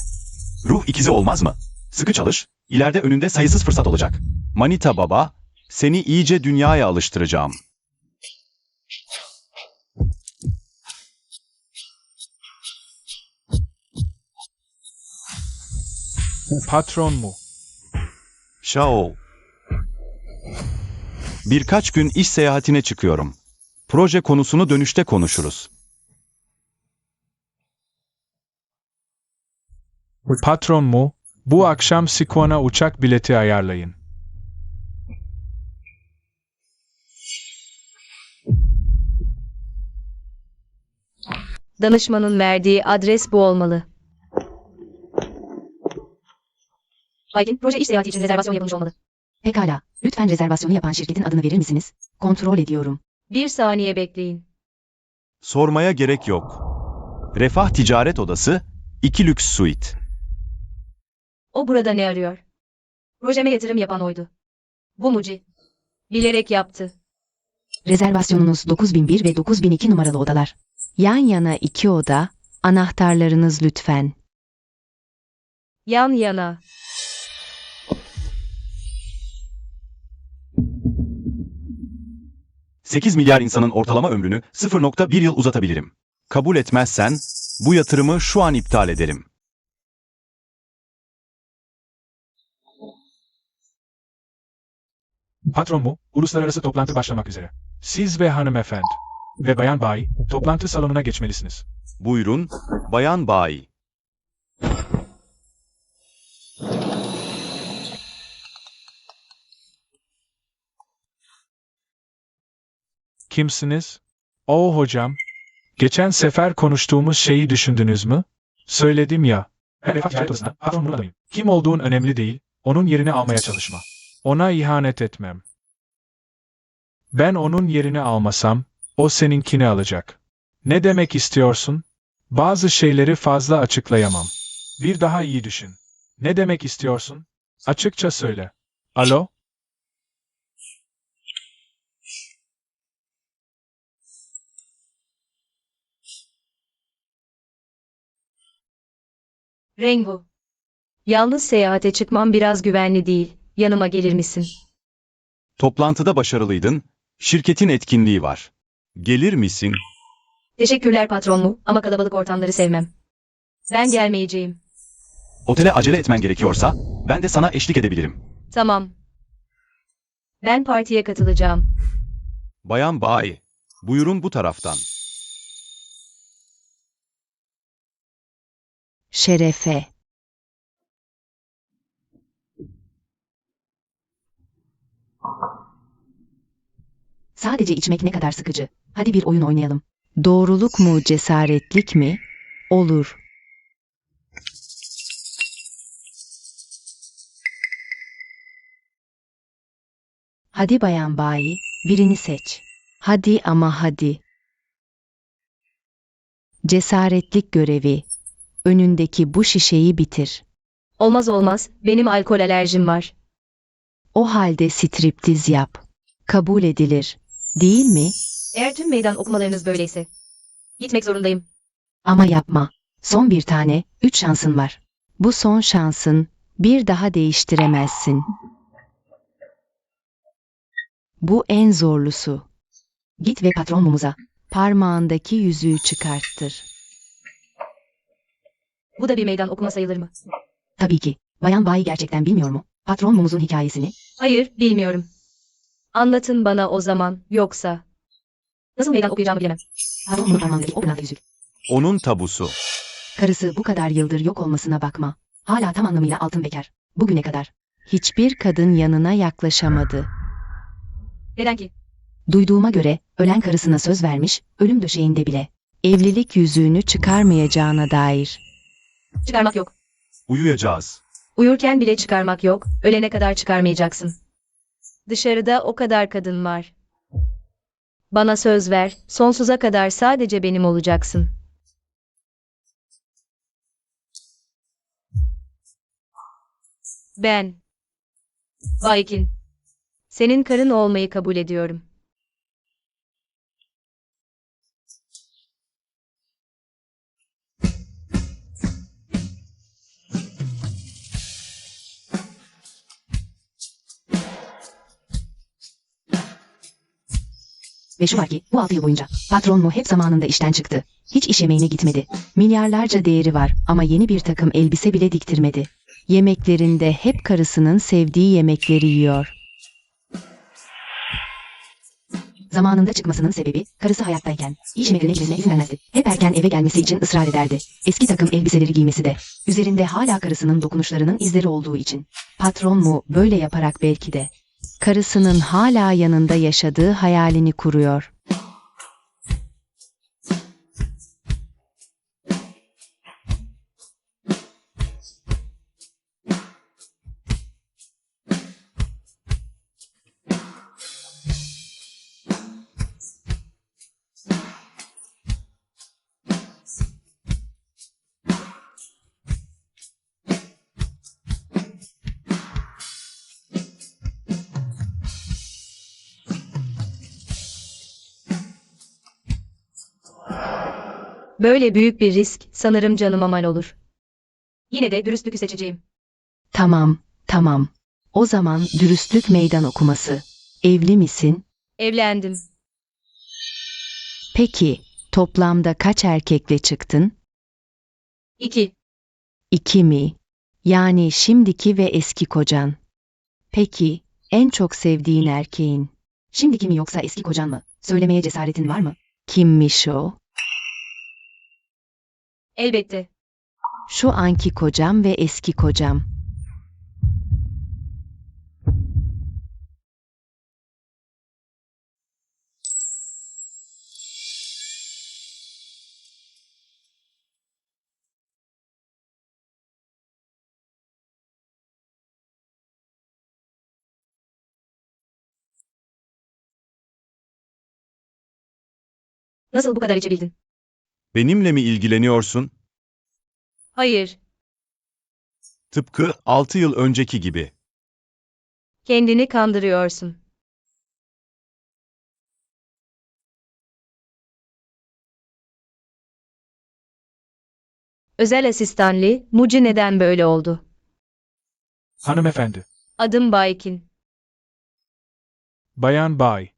Ruh ikizi olmaz mı? Sıkı çalış, ileride önünde sayısız fırsat olacak. Manita baba, seni iyice dünyaya alıştıracağım. Patron mu? Şao. Birkaç gün iş seyahatine çıkıyorum. Proje konusunu dönüşte konuşuruz. Patron mu? Bu akşam Sikon'a uçak bileti ayarlayın. Danışmanın verdiği adres bu olmalı. Aydın, proje iş seyahati için rezervasyon yapılmış olmalı. Pekala, lütfen rezervasyonu yapan şirketin adını verir misiniz? Kontrol ediyorum. 1 saniye bekleyin. Sormaya gerek yok. Refah Ticaret Odası, 2 lüks suite. O burada ne arıyor? Projeme yatırım yapan oydu. Bu Muci. Bilerek yaptı. Rezervasyonunuz 9001 ve 9002 numaralı odalar. Yan yana 2 oda, anahtarlarınız lütfen. Yan yana. $8 milyar insanın ortalama ömrünü 0,1 yıl uzatabilirim. Kabul etmezsen, bu yatırımı şu an iptal ederim. Patron mu? Uluslararası toplantı başlamak üzere. Siz ve hanımefendi ve bayan bay, toplantı salonuna geçmelisiniz. Buyurun, Bayan Bay. Kimsiniz? Hocam. Geçen sefer konuştuğumuz şeyi düşündünüz mü? Söyledim ya. Ben Refah Ticaret Odası'na patronun adayım. Kim olduğun önemli değil, onun yerini almaya çalışma. Ona ihanet etmem. Ben onun yerini almasam, o seninkini alacak. Ne demek istiyorsun? Bazı şeyleri fazla açıklayamam. Bir daha iyi düşün. Ne demek istiyorsun? Açıkça söyle. Alo? Rengu. Yalnız seyahate çıkmam biraz güvenli değil. Yanıma gelir misin? Toplantıda başarılıydın, şirketin etkinliği var. Gelir misin? Teşekkürler patron mu ama kalabalık ortamları sevmem. Ben gelmeyeceğim. Otele acele etmen gerekiyorsa, ben de sana eşlik edebilirim. Tamam. Ben partiye katılacağım. Bayan Bay, buyurun bu taraftan. Şerefe. Sadece içmek ne kadar sıkıcı. Hadi bir oyun oynayalım. Doğruluk mu, cesaretlik mi? Olur. Hadi Bayan Bayi, birini seç. Hadi ama hadi. Cesaretlik görevi. Önündeki bu şişeyi bitir. Olmaz olmaz, benim alkol alerjim var. O halde striptiz yap. Kabul edilir. Değil mi? Eğer tüm meydan okumalarınız böyleyse. Gitmek zorundayım. Ama yapma. Son bir tane, 3 şansın var. Bu son şansın, bir daha değiştiremezsin. Bu en zorlusu. Git ve patron Mumuz'a parmağındaki yüzüğü çıkarttır. Bu da bir meydan okuma sayılır mı? Tabii ki. Bayan Bayi gerçekten bilmiyor mu? Patron Mumuz'un hikayesini. Hayır, bilmiyorum. Anlatın bana o zaman, yoksa. Nasıl meydan okuyacağımı bilemem. Patron Mumuz'un parmağındaki o pırlanta yüzük. Onun tabusu. Karısı bu kadar yıldır yok olmasına bakma. Hala tam anlamıyla altın bekar. Bugüne kadar. Hiçbir kadın yanına yaklaşamadı. Neden ki? Duyduğuma göre ölen karısına söz vermiş, ölüm döşeğinde bile. Evlilik yüzüğünü çıkarmayacağına dair. Çıkarmak yok. Uyuyacağız. Uyurken bile çıkarmak yok, ölene kadar çıkarmayacaksın. Dışarıda o kadar kadın var. Bana söz ver, sonsuza kadar sadece benim olacaksın. Ben, Baykin, senin karın olmayı kabul ediyorum. Ve şu var ki bu 6 yıl boyunca patron mu hep zamanında işten çıktı. Hiç iş yemeğine gitmedi. Milyarlarca değeri var ama yeni bir takım elbise bile diktirmedi. Yemeklerinde hep karısının sevdiği yemekleri yiyor. Zamanında çıkmasının sebebi karısı hayattayken iş yemeklerine gitmesine izin vermezdi. Hep erken eve gelmesi için ısrar ederdi. Eski takım elbiseleri giymesi de. Üzerinde hala karısının dokunuşlarının izleri olduğu için. Patron mu böyle yaparak belki de karısının hala yanında yaşadığı hayalini kuruyor. Böyle büyük bir risk sanırım canıma mal olur. Yine de dürüstlükü seçeceğim. Tamam, tamam. O zaman dürüstlük meydan okuması. Evli misin? Evlendim. Peki, toplamda kaç erkekle çıktın? 2. 2 mi? Yani şimdiki ve eski kocan. Peki, en çok sevdiğin erkeğin? Şimdiki mi yoksa eski kocan mı? Söylemeye cesaretin var mı? Kimmiş o? Elbette. Şu anki kocam ve eski kocam. Nasıl bu kadar içebildin? Benimle mi ilgileniyorsun? Hayır. Tıpkı 6 yıl önceki gibi. Kendini kandırıyorsun. Özel asistanlı, Muci neden böyle oldu? Hanımefendi. Adım Baykin. Bayan Bay.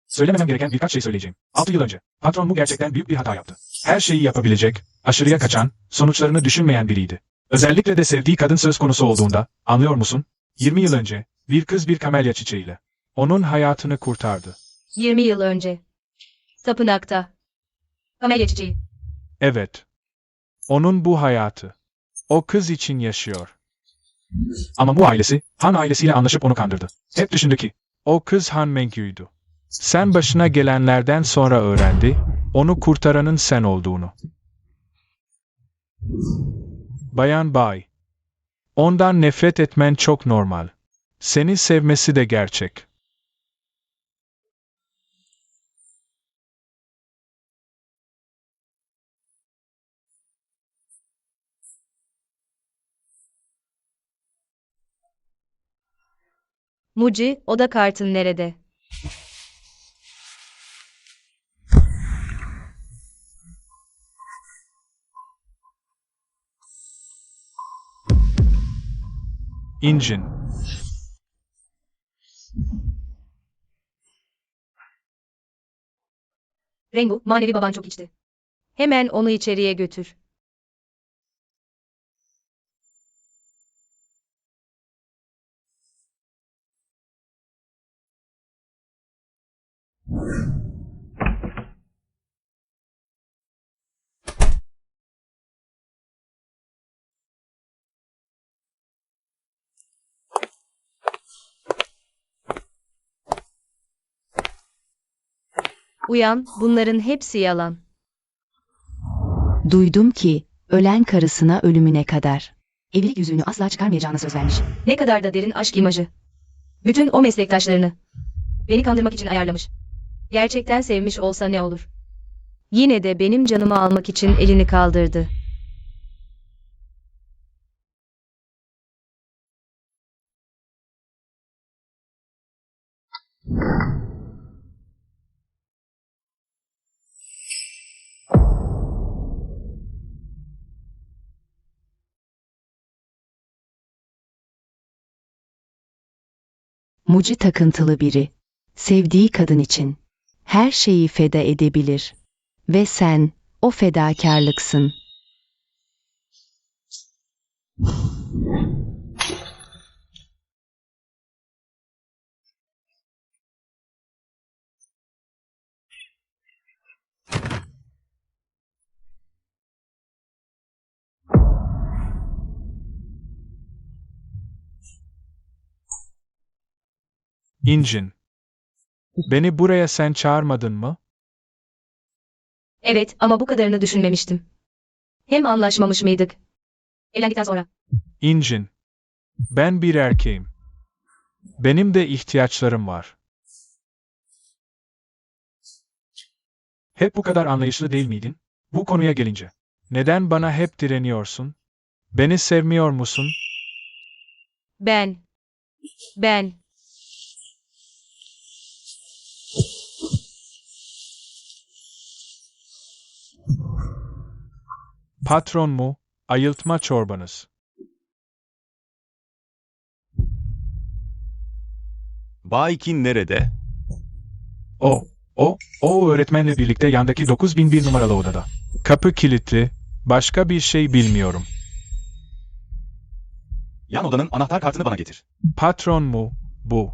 Söylememem gereken birkaç şey söyleyeceğim. 6 yıl önce patron mu gerçekten büyük bir hata yaptı. Her şeyi yapabilecek, aşırıya kaçan, sonuçlarını düşünmeyen biriydi. Özellikle de sevdiği kadın söz konusu olduğunda, anlıyor musun? 20 yıl önce, bir kız bir kamelya çiçeğiyle onun hayatını kurtardı. 20 yıl önce. Tapınakta. Kamelya çiçeği. Evet. Onun bu hayatı. O kız için yaşıyor. Ama bu ailesi, Han ailesiyle anlaşıp onu kandırdı. Hep düşündü ki, o kız Han Mengyu'ydu. Sen başına gelenlerden sonra öğrendi, onu kurtaranın sen olduğunu. Bayan Bay. Ondan nefret etmen çok normal. Seni sevmesi de gerçek. Muci, oda kartın nerede? İncin. Rengu, manevi baban çok içti. Hemen onu içeriye götür. Uyan, bunların hepsi yalan. Duydum ki, ölen karısına ölümüne kadar. Evlilik yüzüğünü asla çıkarmayacağına söz vermiş. Ne kadar da derin aşk imajı. Bütün o meslektaşlarını. Beni kandırmak için ayarlamış. Gerçekten sevmiş olsa ne olur? Yine de benim canımı almak için elini kaldırdı. Muci takıntılı biri. Sevdiği kadın için her şeyi feda edebilir. Ve sen, o fedakarlıksın. İncin. Beni buraya sen çağırmadın mı? Evet, ama bu kadarını düşünmemiştim. Hem anlaşmamış mıydık? Evlendikten sonra. İncin. Ben bir erkeğim. Benim de ihtiyaçlarım var. Hep bu kadar anlayışlı değil miydin? Bu konuya gelince. Neden bana hep direniyorsun? Beni sevmiyor musun? Ben. Patron mu? Ayıltma çorbanız. Bay Qin nerede? O öğretmenle birlikte yandaki 9001 numaralı odada. Kapı kilitli, başka bir şey bilmiyorum. Yan odanın anahtar kartını bana getir. Patron mu? Bu.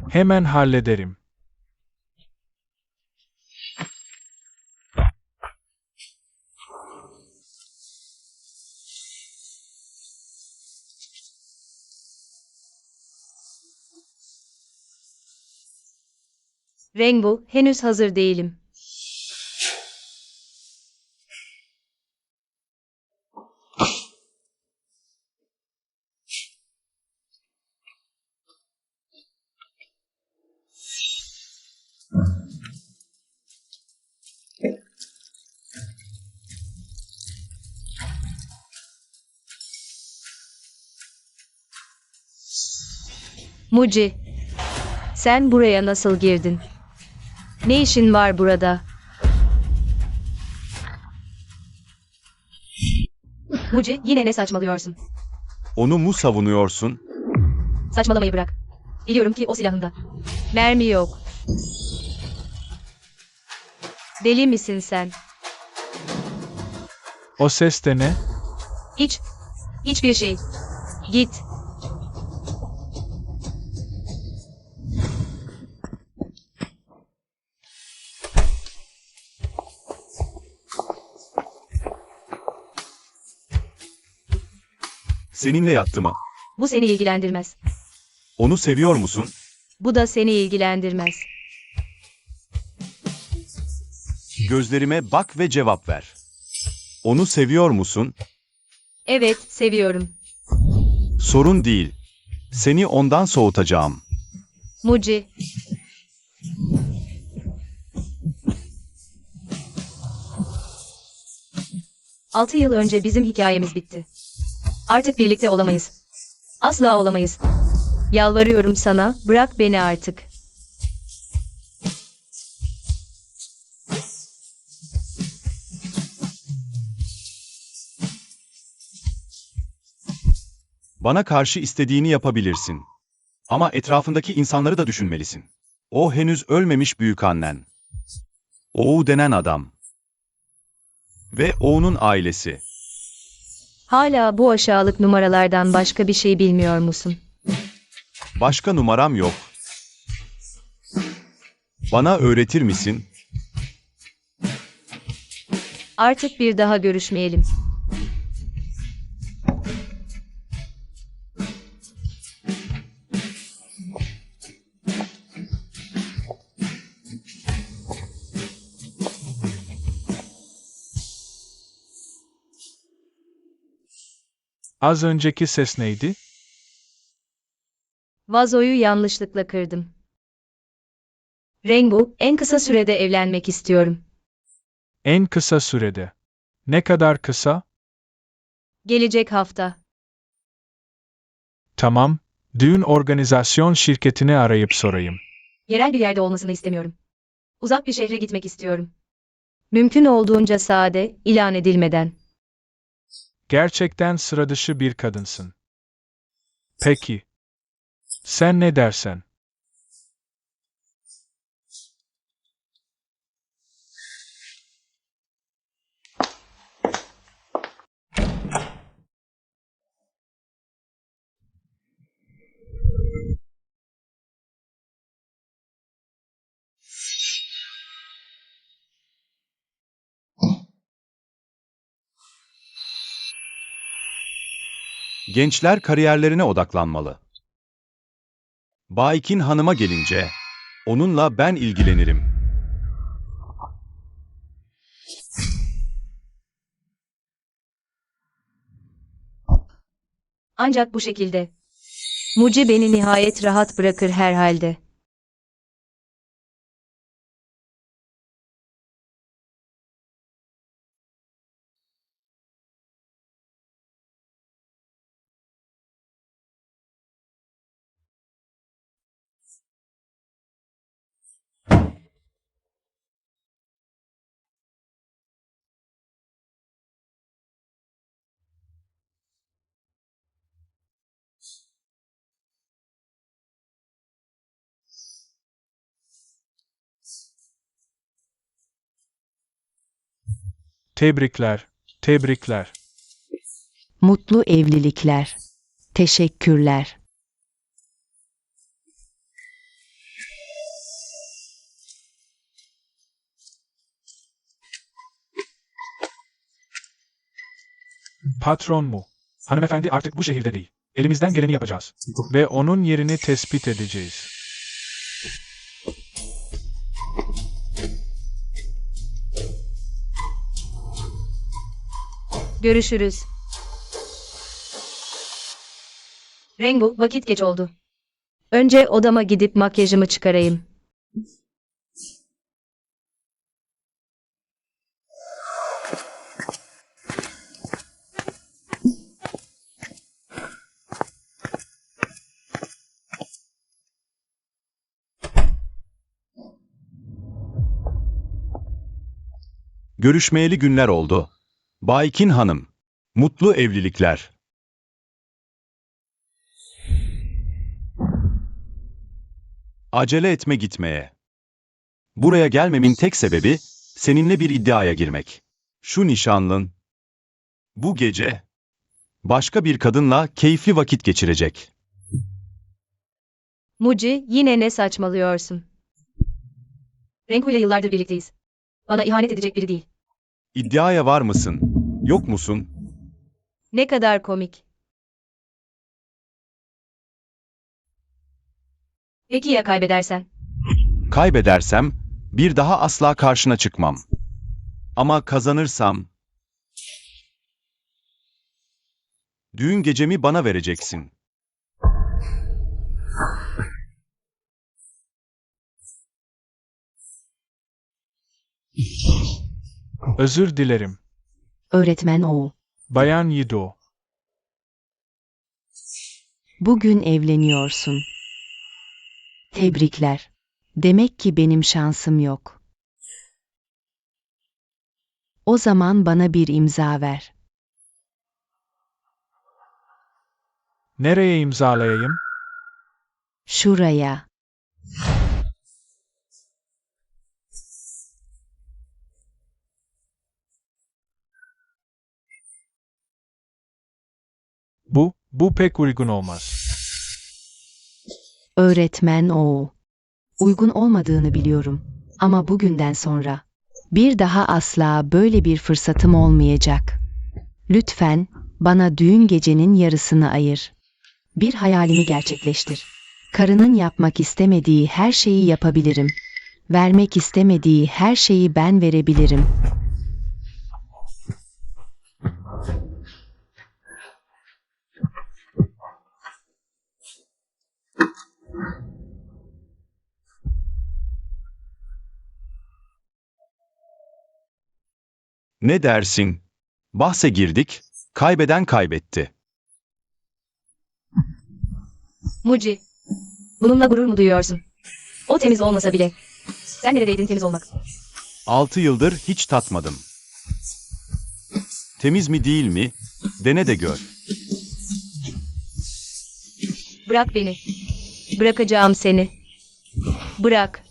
Hemen hallederim. Rengu, henüz hazır değilim. Muci, sen buraya nasıl girdin? Ne işin var burada? Muci, yine ne saçmalıyorsun? Onu mu savunuyorsun? Saçmalamayı bırak. Biliyorum ki o silahında. Mermi yok. Deli misin sen? O ses de ne? Hiçbir şey. Git. Seninle yattı mı? Bu seni ilgilendirmez. Onu seviyor musun? Bu da seni ilgilendirmez. Gözlerime bak ve cevap ver. Onu seviyor musun? Evet, seviyorum. Sorun değil. Seni ondan soğutacağım. Muci. Altı yıl önce bizim hikayemiz bitti. Artık birlikte olamayız. Asla olamayız. Yalvarıyorum sana, bırak beni artık. Bana karşı istediğini yapabilirsin. Ama etrafındaki insanları da düşünmelisin. O henüz ölmemiş büyükannen. Oğu denen adam. Ve Oğu'nun ailesi. Hala bu aşağılık numaralardan başka bir şey bilmiyor musun? Başka numaram yok. Bana öğretir misin? Artık bir daha görüşmeyelim. Az önceki ses neydi? Vazoyu yanlışlıkla kırdım. Rainbow, en kısa sürede evlenmek istiyorum. En kısa sürede. Ne kadar kısa? Gelecek hafta. Tamam, düğün organizasyon şirketini arayıp sorayım. Yerel bir yerde olmasını istemiyorum. Uzak bir şehre gitmek istiyorum. Mümkün olduğunca sade, ilan edilmeden. Gerçekten sıradışı bir kadınsın. Peki. Sen ne dersen? Gençler kariyerlerine odaklanmalı. Baykin Hanım'a gelince, onunla ben ilgilenirim. Ancak bu şekilde. Muci beni nihayet rahat bırakır herhalde. Tebrikler, tebrikler. Mutlu evlilikler. Teşekkürler. Patron mu? Hanımefendi artık bu şehirde değil. Elimizden geleni yapacağız. Ve onun yerini tespit edeceğiz. Görüşürüz. Rainbow, vakit geç oldu. Önce odama gidip makyajımı çıkarayım. Görüşmeyeli günler oldu. Baykin Hanım, mutlu evlilikler. Acele etme gitmeye. Buraya gelmemin tek sebebi, seninle bir iddiaya girmek. Şu nişanlın. Bu gece, Başka bir kadınla keyifli vakit geçirecek. Muci, yine ne saçmalıyorsun? Renku ile yıllardır birlikteyiz. Bana ihanet edecek biri değil. İddiaya var mısın? Yok musun? Ne kadar komik. Peki ya kaybedersen? Kaybedersem bir daha asla karşına çıkmam. Ama kazanırsam düğün gecemi bana vereceksin. Özür dilerim. Öğretmen oğul. Bayan Yido. Bugün evleniyorsun. Tebrikler. Demek ki benim şansım yok. O zaman bana bir imza ver. Nereye imzalayayım? Şuraya. Bu pek uygun olmaz. Öğretmen oğul. Uygun olmadığını biliyorum. Ama bugünden sonra bir daha asla böyle bir fırsatım olmayacak. Lütfen bana düğün gecenin yarısını ayır. Bir hayalimi gerçekleştir. Karının yapmak istemediği her şeyi yapabilirim. Vermek istemediği her şeyi ben verebilirim. Ne dersin? Bahse girdik, kaybeden kaybetti. Muci, bununla gurur mu duyuyorsun? O temiz olmasa bile. Sen neredeydin temiz olmak? 6 yıldır hiç tatmadım. Temiz mi değil mi? Dene de gör. Bırak beni. Bırakacağım seni. Bırak.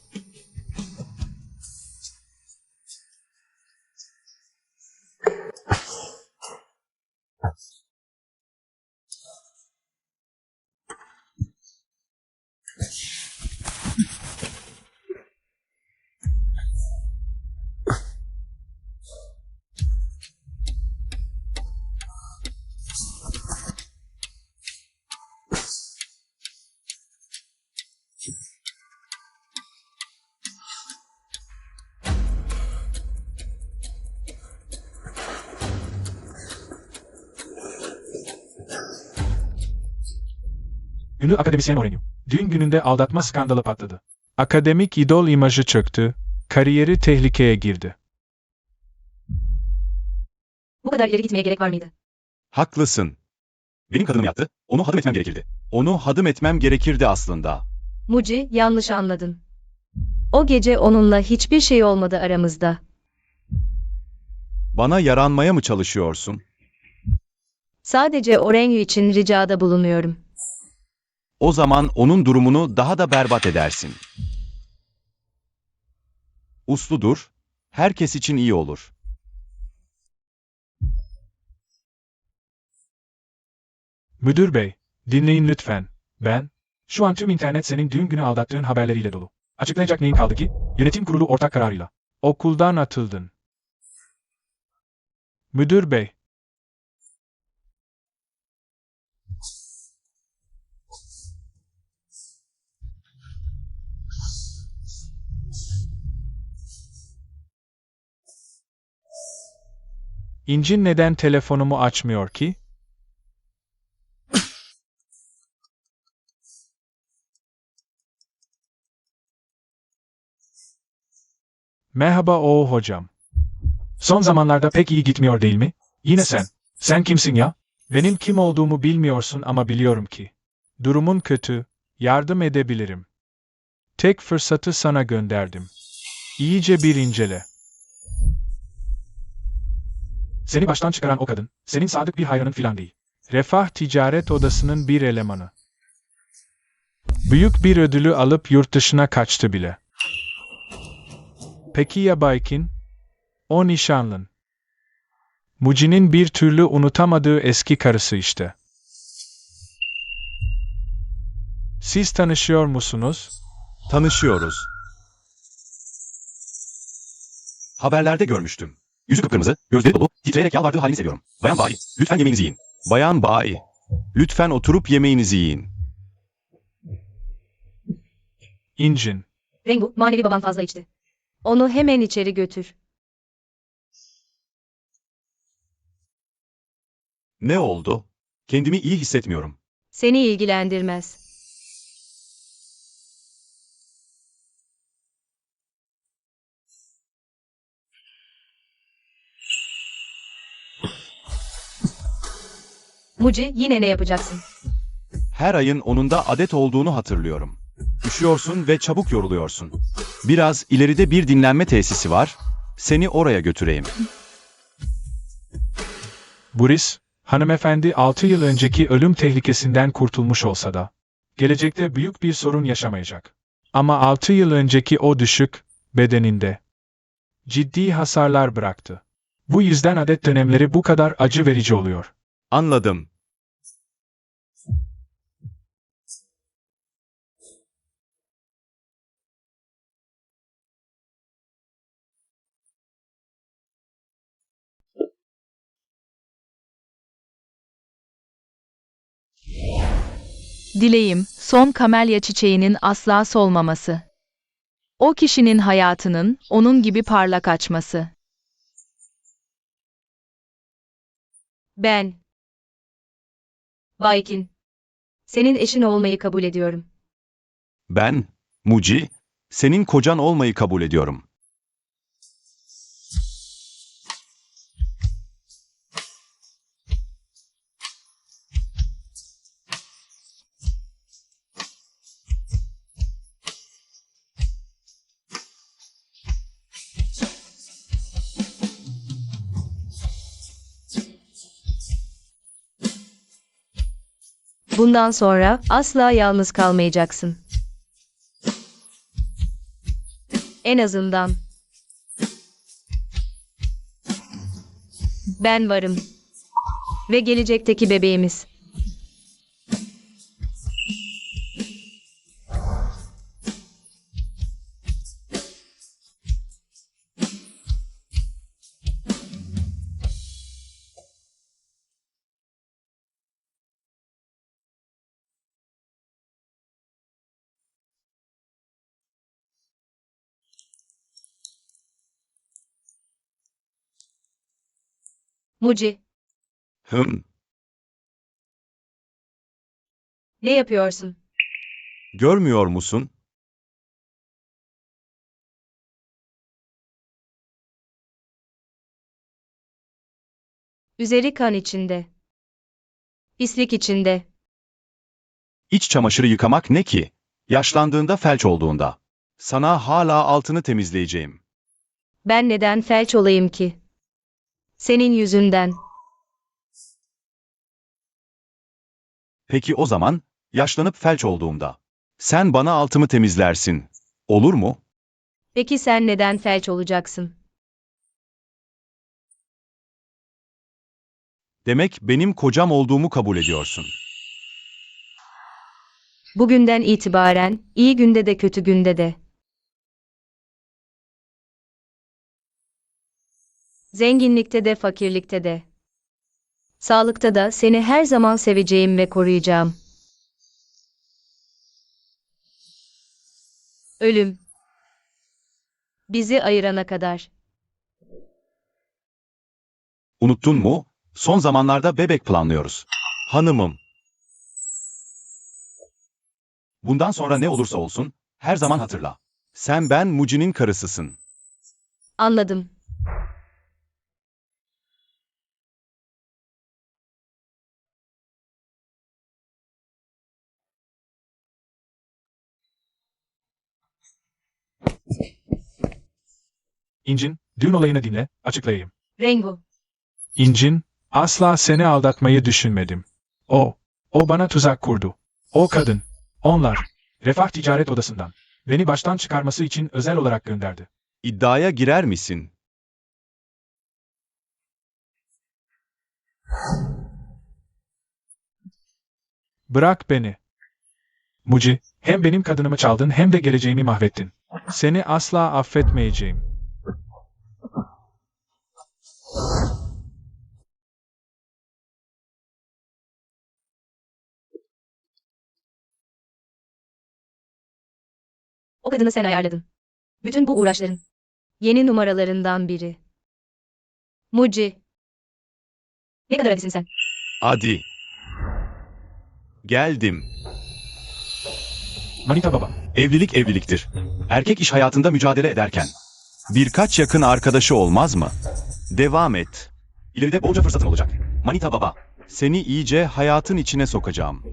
Ünlü akademisyen Mourinho. Düğün gününde aldatma skandalı patladı. Akademik idol imajı çöktü, kariyeri tehlikeye girdi. Bu kadar ileri gitmeye gerek var mıydı? Haklısın. Benim kadınım yaptı, onu hadım etmem gerekirdi. Onu hadım etmem gerekirdi aslında. Muci, yanlış anladın. O gece onunla hiçbir şey olmadı aramızda. Bana yaranmaya mı çalışıyorsun? Sadece Orenyu için ricada bulunuyorum. O zaman onun durumunu daha da berbat edersin. Uslu dur, herkes için iyi olur. Müdür bey, dinleyin lütfen. Şu an tüm internet senin düğün günü aldattığın haberleriyle dolu. Açıklayacak neyin kaldı ki? Yönetim kurulu ortak kararıyla. Okuldan atıldın. Müdür bey. İncin neden telefonumu açmıyor ki? Merhaba hocam. Son zamanlarda pek iyi gitmiyor değil mi? Yine sen. Sen kimsin ya? Benim kim olduğumu bilmiyorsun ama biliyorum ki. Durumun kötü. Yardım edebilirim. Tek fırsatı sana gönderdim. İyice bir incele. Seni baştan çıkaran o kadın, senin sadık bir hayranın filan değil. Refah Ticaret Odası'nın bir elemanı. Büyük bir ödülü alıp yurt dışına kaçtı bile. Peki ya Baykin? O nişanlın. Muci'nin bir türlü unutamadığı eski karısı işte. Siz tanışıyor musunuz? Tanışıyoruz. Haberlerde görmüştüm. Yüzü kıpkırmızı, gözleri dolu, titreyerek yalvardığı halini seviyorum. Bayan Bay, lütfen yemeğinizi yiyin. Bayan Bay, lütfen oturup yemeğinizi yiyin. İncin. Rengu, manevi baban fazla içti. Onu hemen içeri götür. Ne oldu? Kendimi iyi hissetmiyorum. Seni ilgilendirmez. Muci, yine ne yapacaksın? Her ayın onunda adet olduğunu hatırlıyorum. Üşüyorsun ve çabuk yoruluyorsun. Biraz ileride bir dinlenme tesisi var. Seni oraya götüreyim. Boris, hanımefendi 6 yıl önceki ölüm tehlikesinden kurtulmuş olsa da, gelecekte büyük bir sorun yaşamayacak. Ama 6 yıl önceki o düşük, bedeninde, ciddi hasarlar bıraktı. Bu yüzden adet dönemleri bu kadar acı verici oluyor. Anladım. Dileğim, son kamelya çiçeğinin asla solmaması. O kişinin hayatının, onun gibi parlak açması. Ben. Baykin. Senin eşin olmayı kabul ediyorum. Ben, Muci, senin kocan olmayı kabul ediyorum. Bundan sonra asla yalnız kalmayacaksın. En azından. Ben varım. Ve gelecekteki bebeğimiz. Muci, ne yapıyorsun? Görmüyor musun? Üzeri kan içinde. Pislik içinde. İç çamaşırı yıkamak ne ki? Yaşlandığında felç olduğunda. Sana hala altını temizleyeceğim. Ben neden felç olayım ki? Senin yüzünden. Peki o zaman, yaşlanıp felç olduğumda. Sen bana altımı temizlersin. Olur mu? Peki sen neden felç olacaksın? Demek benim kocam olduğumu kabul ediyorsun. Bugünden itibaren, iyi günde de kötü günde de. Zenginlikte de fakirlikte de. Sağlıkta da seni her zaman seveceğim ve koruyacağım. Ölüm. Bizi ayırana kadar. Unuttun mu? Son zamanlarda bebek planlıyoruz. Hanımım. Bundan sonra ne olursa olsun, her zaman hatırla. Sen ben Muci'nin karısısın. Anladım. İncin, düğün olayını dinle, açıklayayım. Rengu. İncin, asla seni aldatmayı düşünmedim. O bana tuzak kurdu. O kadın, onlar, Refah Ticaret Odası'ndan, beni baştan çıkarması için özel olarak gönderdi. İddiaya girer misin? Bırak beni. Muci, hem benim kadınımı çaldın hem de geleceğimi mahvettin. Seni asla affetmeyeceğim. O kadını sen ayarladın. Bütün bu uğraşların. Yeni numaralarından biri. Muci. Ne kadar adisin sen. Hadi. Geldim. Manita baba. Evlilik evliliktir. Erkek iş hayatında mücadele ederken birkaç yakın arkadaşı olmaz mı? Devam et. İleride bolca fırsatın olacak. Manita baba, seni iyice hayatın içine sokacağım.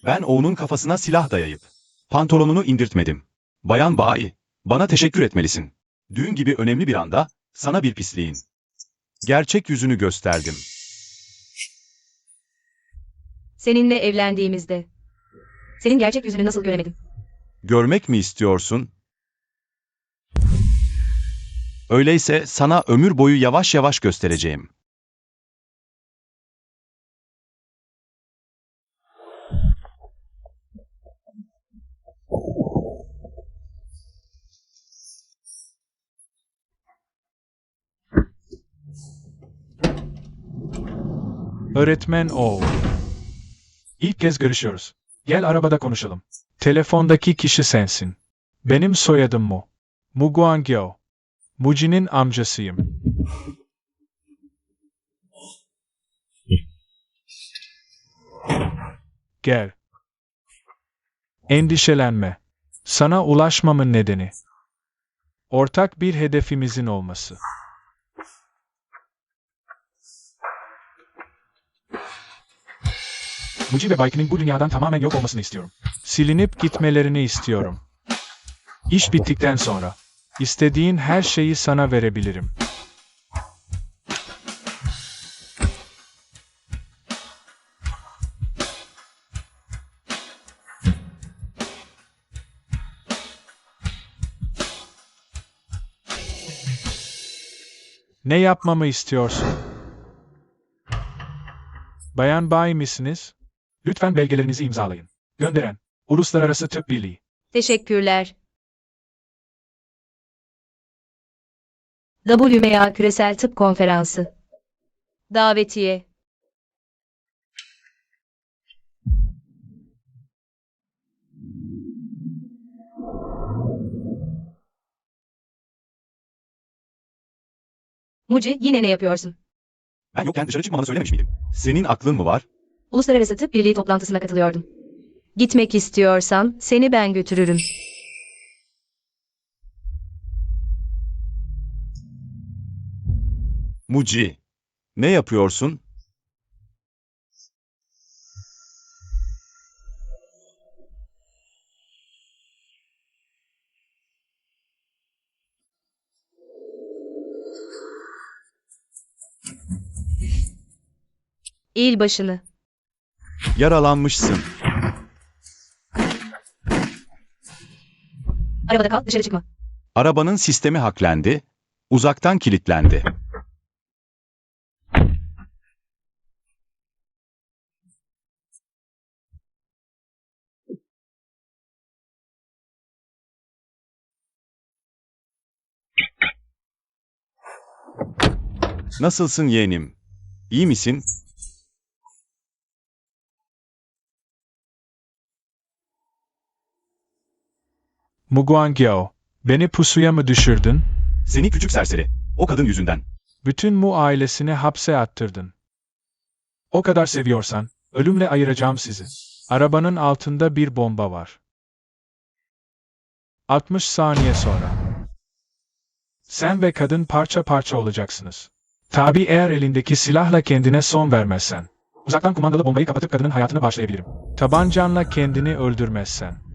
Ben onun kafasına silah dayayıp pantolonunu indirtmedim. Bayan Bai, bana teşekkür etmelisin. Düğün gibi önemli bir anda sana bir pisliğin gerçek yüzünü gösterdim. Seninle evlendiğimizde. Senin gerçek yüzünü nasıl göremedim? Görmek mi istiyorsun? Öyleyse sana ömür boyu yavaş yavaş göstereceğim. Öğretmen o. İlk kez görüşüyoruz. Gel arabada konuşalım. Telefondaki kişi sensin. Benim soyadım Mu. Mu Guangyo. Muji'nin amcasıyım. Gel. Endişelenme. Sana ulaşmamın nedeni ortak bir hedefimizin olması. Muji ve Bayki'nin bu dünyadan tamamen yok olmasını istiyorum. Silinip gitmelerini istiyorum. İş bittikten sonra istediğin her şeyi sana verebilirim. Ne yapmamı istiyorsun? Bayan Bay misiniz? Lütfen belgelerinizi imzalayın. Gönderen, Uluslararası Tıp Birliği. Teşekkürler. WMA Küresel Tıp Konferansı. Davetiye. Muci, yine ne yapıyorsun? Ben yokken dışarı çıkmamanı söylememiş miydim? Senin aklın mı var? Uluslararası Tıp Birliği toplantısına katılıyordum. Gitmek istiyorsan seni ben götürürüm. Muci, ne yapıyorsun? İl başını. Yaralanmışsın. Arabada kal, dışarı çıkma. Arabanın sistemi haklendi, uzaktan kilitlendi. Nasılsın yeğenim? İyi misin? Mu Guangyo, beni pusuya mı düşürdün? Seni küçük serseri. O kadın yüzünden. Bütün Mu ailesini hapse attırdın. O kadar seviyorsan, ölümle ayıracağım sizi. Arabanın altında bir bomba var. 60 saniye sonra. Sen ve kadın parça parça olacaksınız. Tabii eğer elindeki silahla kendine son vermezsen. Uzaktan kumandalı bombayı kapatıp kadının hayatını başlayabilirim. Tabancanla kendini öldürmezsen.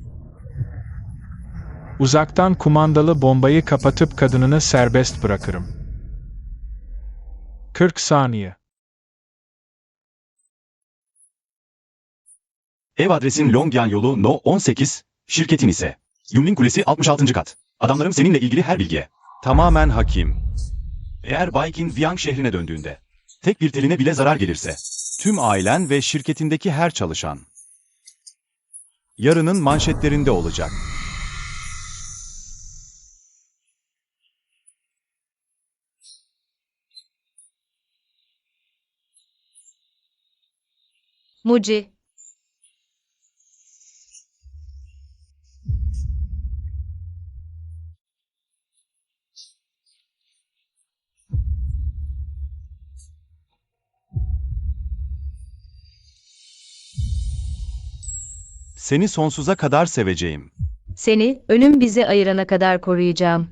Uzaktan kumandalı bombayı kapatıp kadınını serbest bırakırım. 40 saniye. Ev adresin Longyan yolu No 18, Şirketin ise Yunlin Kulesi 66. kat. Adamlarım seninle ilgili her bilgiye tamamen hakim. Eğer Bay Qin Viang şehrine döndüğünde tek bir teline bile zarar gelirse tüm ailen ve şirketindeki her çalışan yarının manşetlerinde olacak. Muci. Seni sonsuza kadar seveceğim. Seni ölüm bizi ayırana kadar koruyacağım.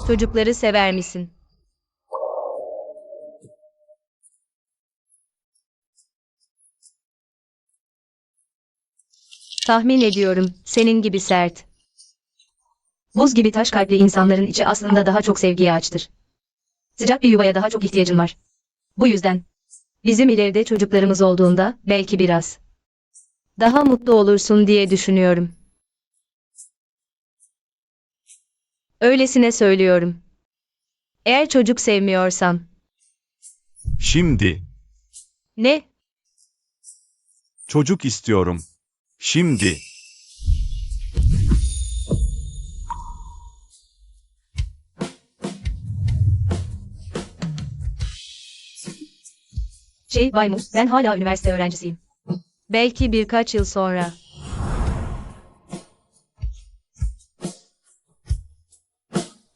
Çocukları sever misin? Tahmin ediyorum, senin gibi sert. Buz gibi taş kalpli insanların içi aslında daha çok sevgiye açtır. Sıcak bir yuvaya daha çok ihtiyacın var. Bu yüzden bizim ileride çocuklarımız olduğunda belki biraz daha mutlu olursun diye düşünüyorum. Öylesine söylüyorum. Eğer çocuk sevmiyorsan. Şimdi Ne? çocuk istiyorum. Şimdi. Bay Mu, ben hala üniversite öğrencisiyim. Belki birkaç yıl sonra.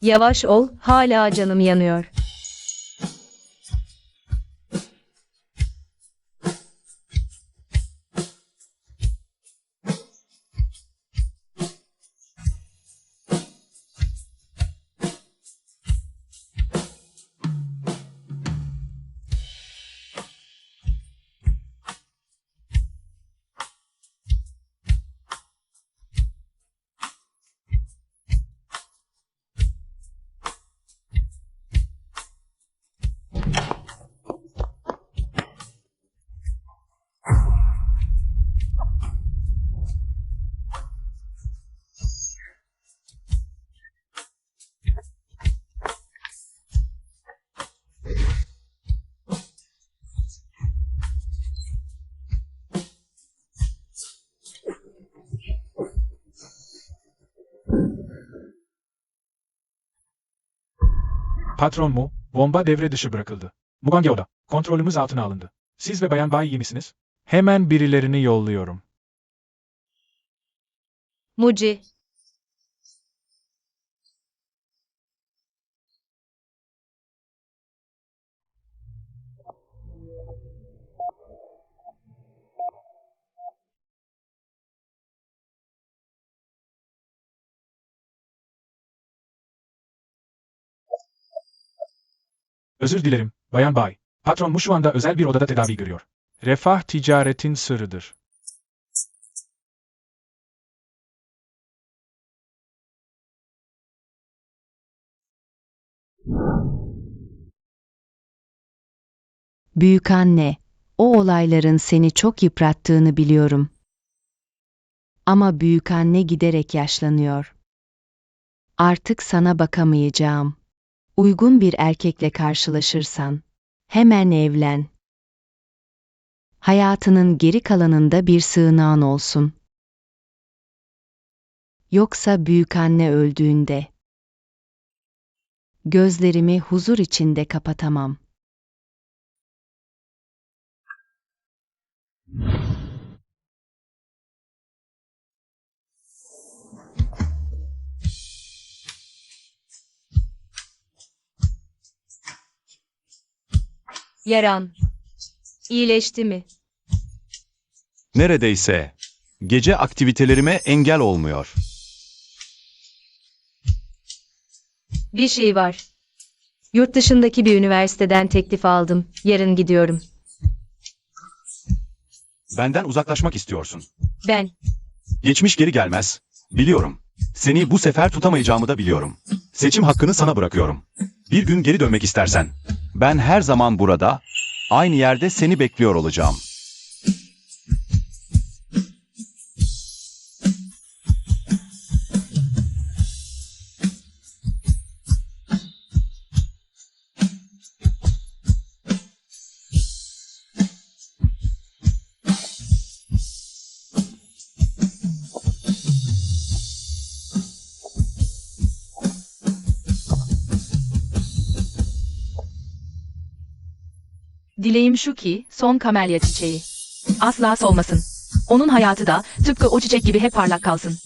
Yavaş ol, hala canım yanıyor. Patron Mu, bomba devre dışı bırakıldı. Mugangeo'da, kontrolümüz altına alındı. Siz ve Bayan Bai iyi misiniz? Hemen birilerini yolluyorum. Muci. Özür dilerim, Bayan Bai. Patron Mu şu anda özel bir odada tedavi görüyor. Refah ticaretin sırrıdır. Büyükanne, o olayların seni çok yıprattığını biliyorum. Ama büyükanne giderek yaşlanıyor. Artık sana bakamayacağım. Uygun bir erkekle karşılaşırsan hemen evlen. Hayatının geri kalanında bir sığınağın olsun. Yoksa büyükanne öldüğünde gözlerimi huzur içinde kapatamam. Yaran. İyileşti mi? Neredeyse. Gece aktivitelerime engel olmuyor. Bir şey var. Yurt dışındaki bir üniversiteden teklif aldım. Yarın gidiyorum. Benden uzaklaşmak istiyorsun. Ben, Geçmiş geri gelmez. Biliyorum. Seni bu sefer tutamayacağımı da biliyorum. Seçim hakkını sana bırakıyorum. Bir gün geri dönmek istersen. Ben her zaman burada, aynı yerde seni bekliyor olacağım. Dileğim şu ki, son kamelya çiçeği asla solmasın. Onun hayatı da tıpkı o çiçek gibi hep parlak kalsın.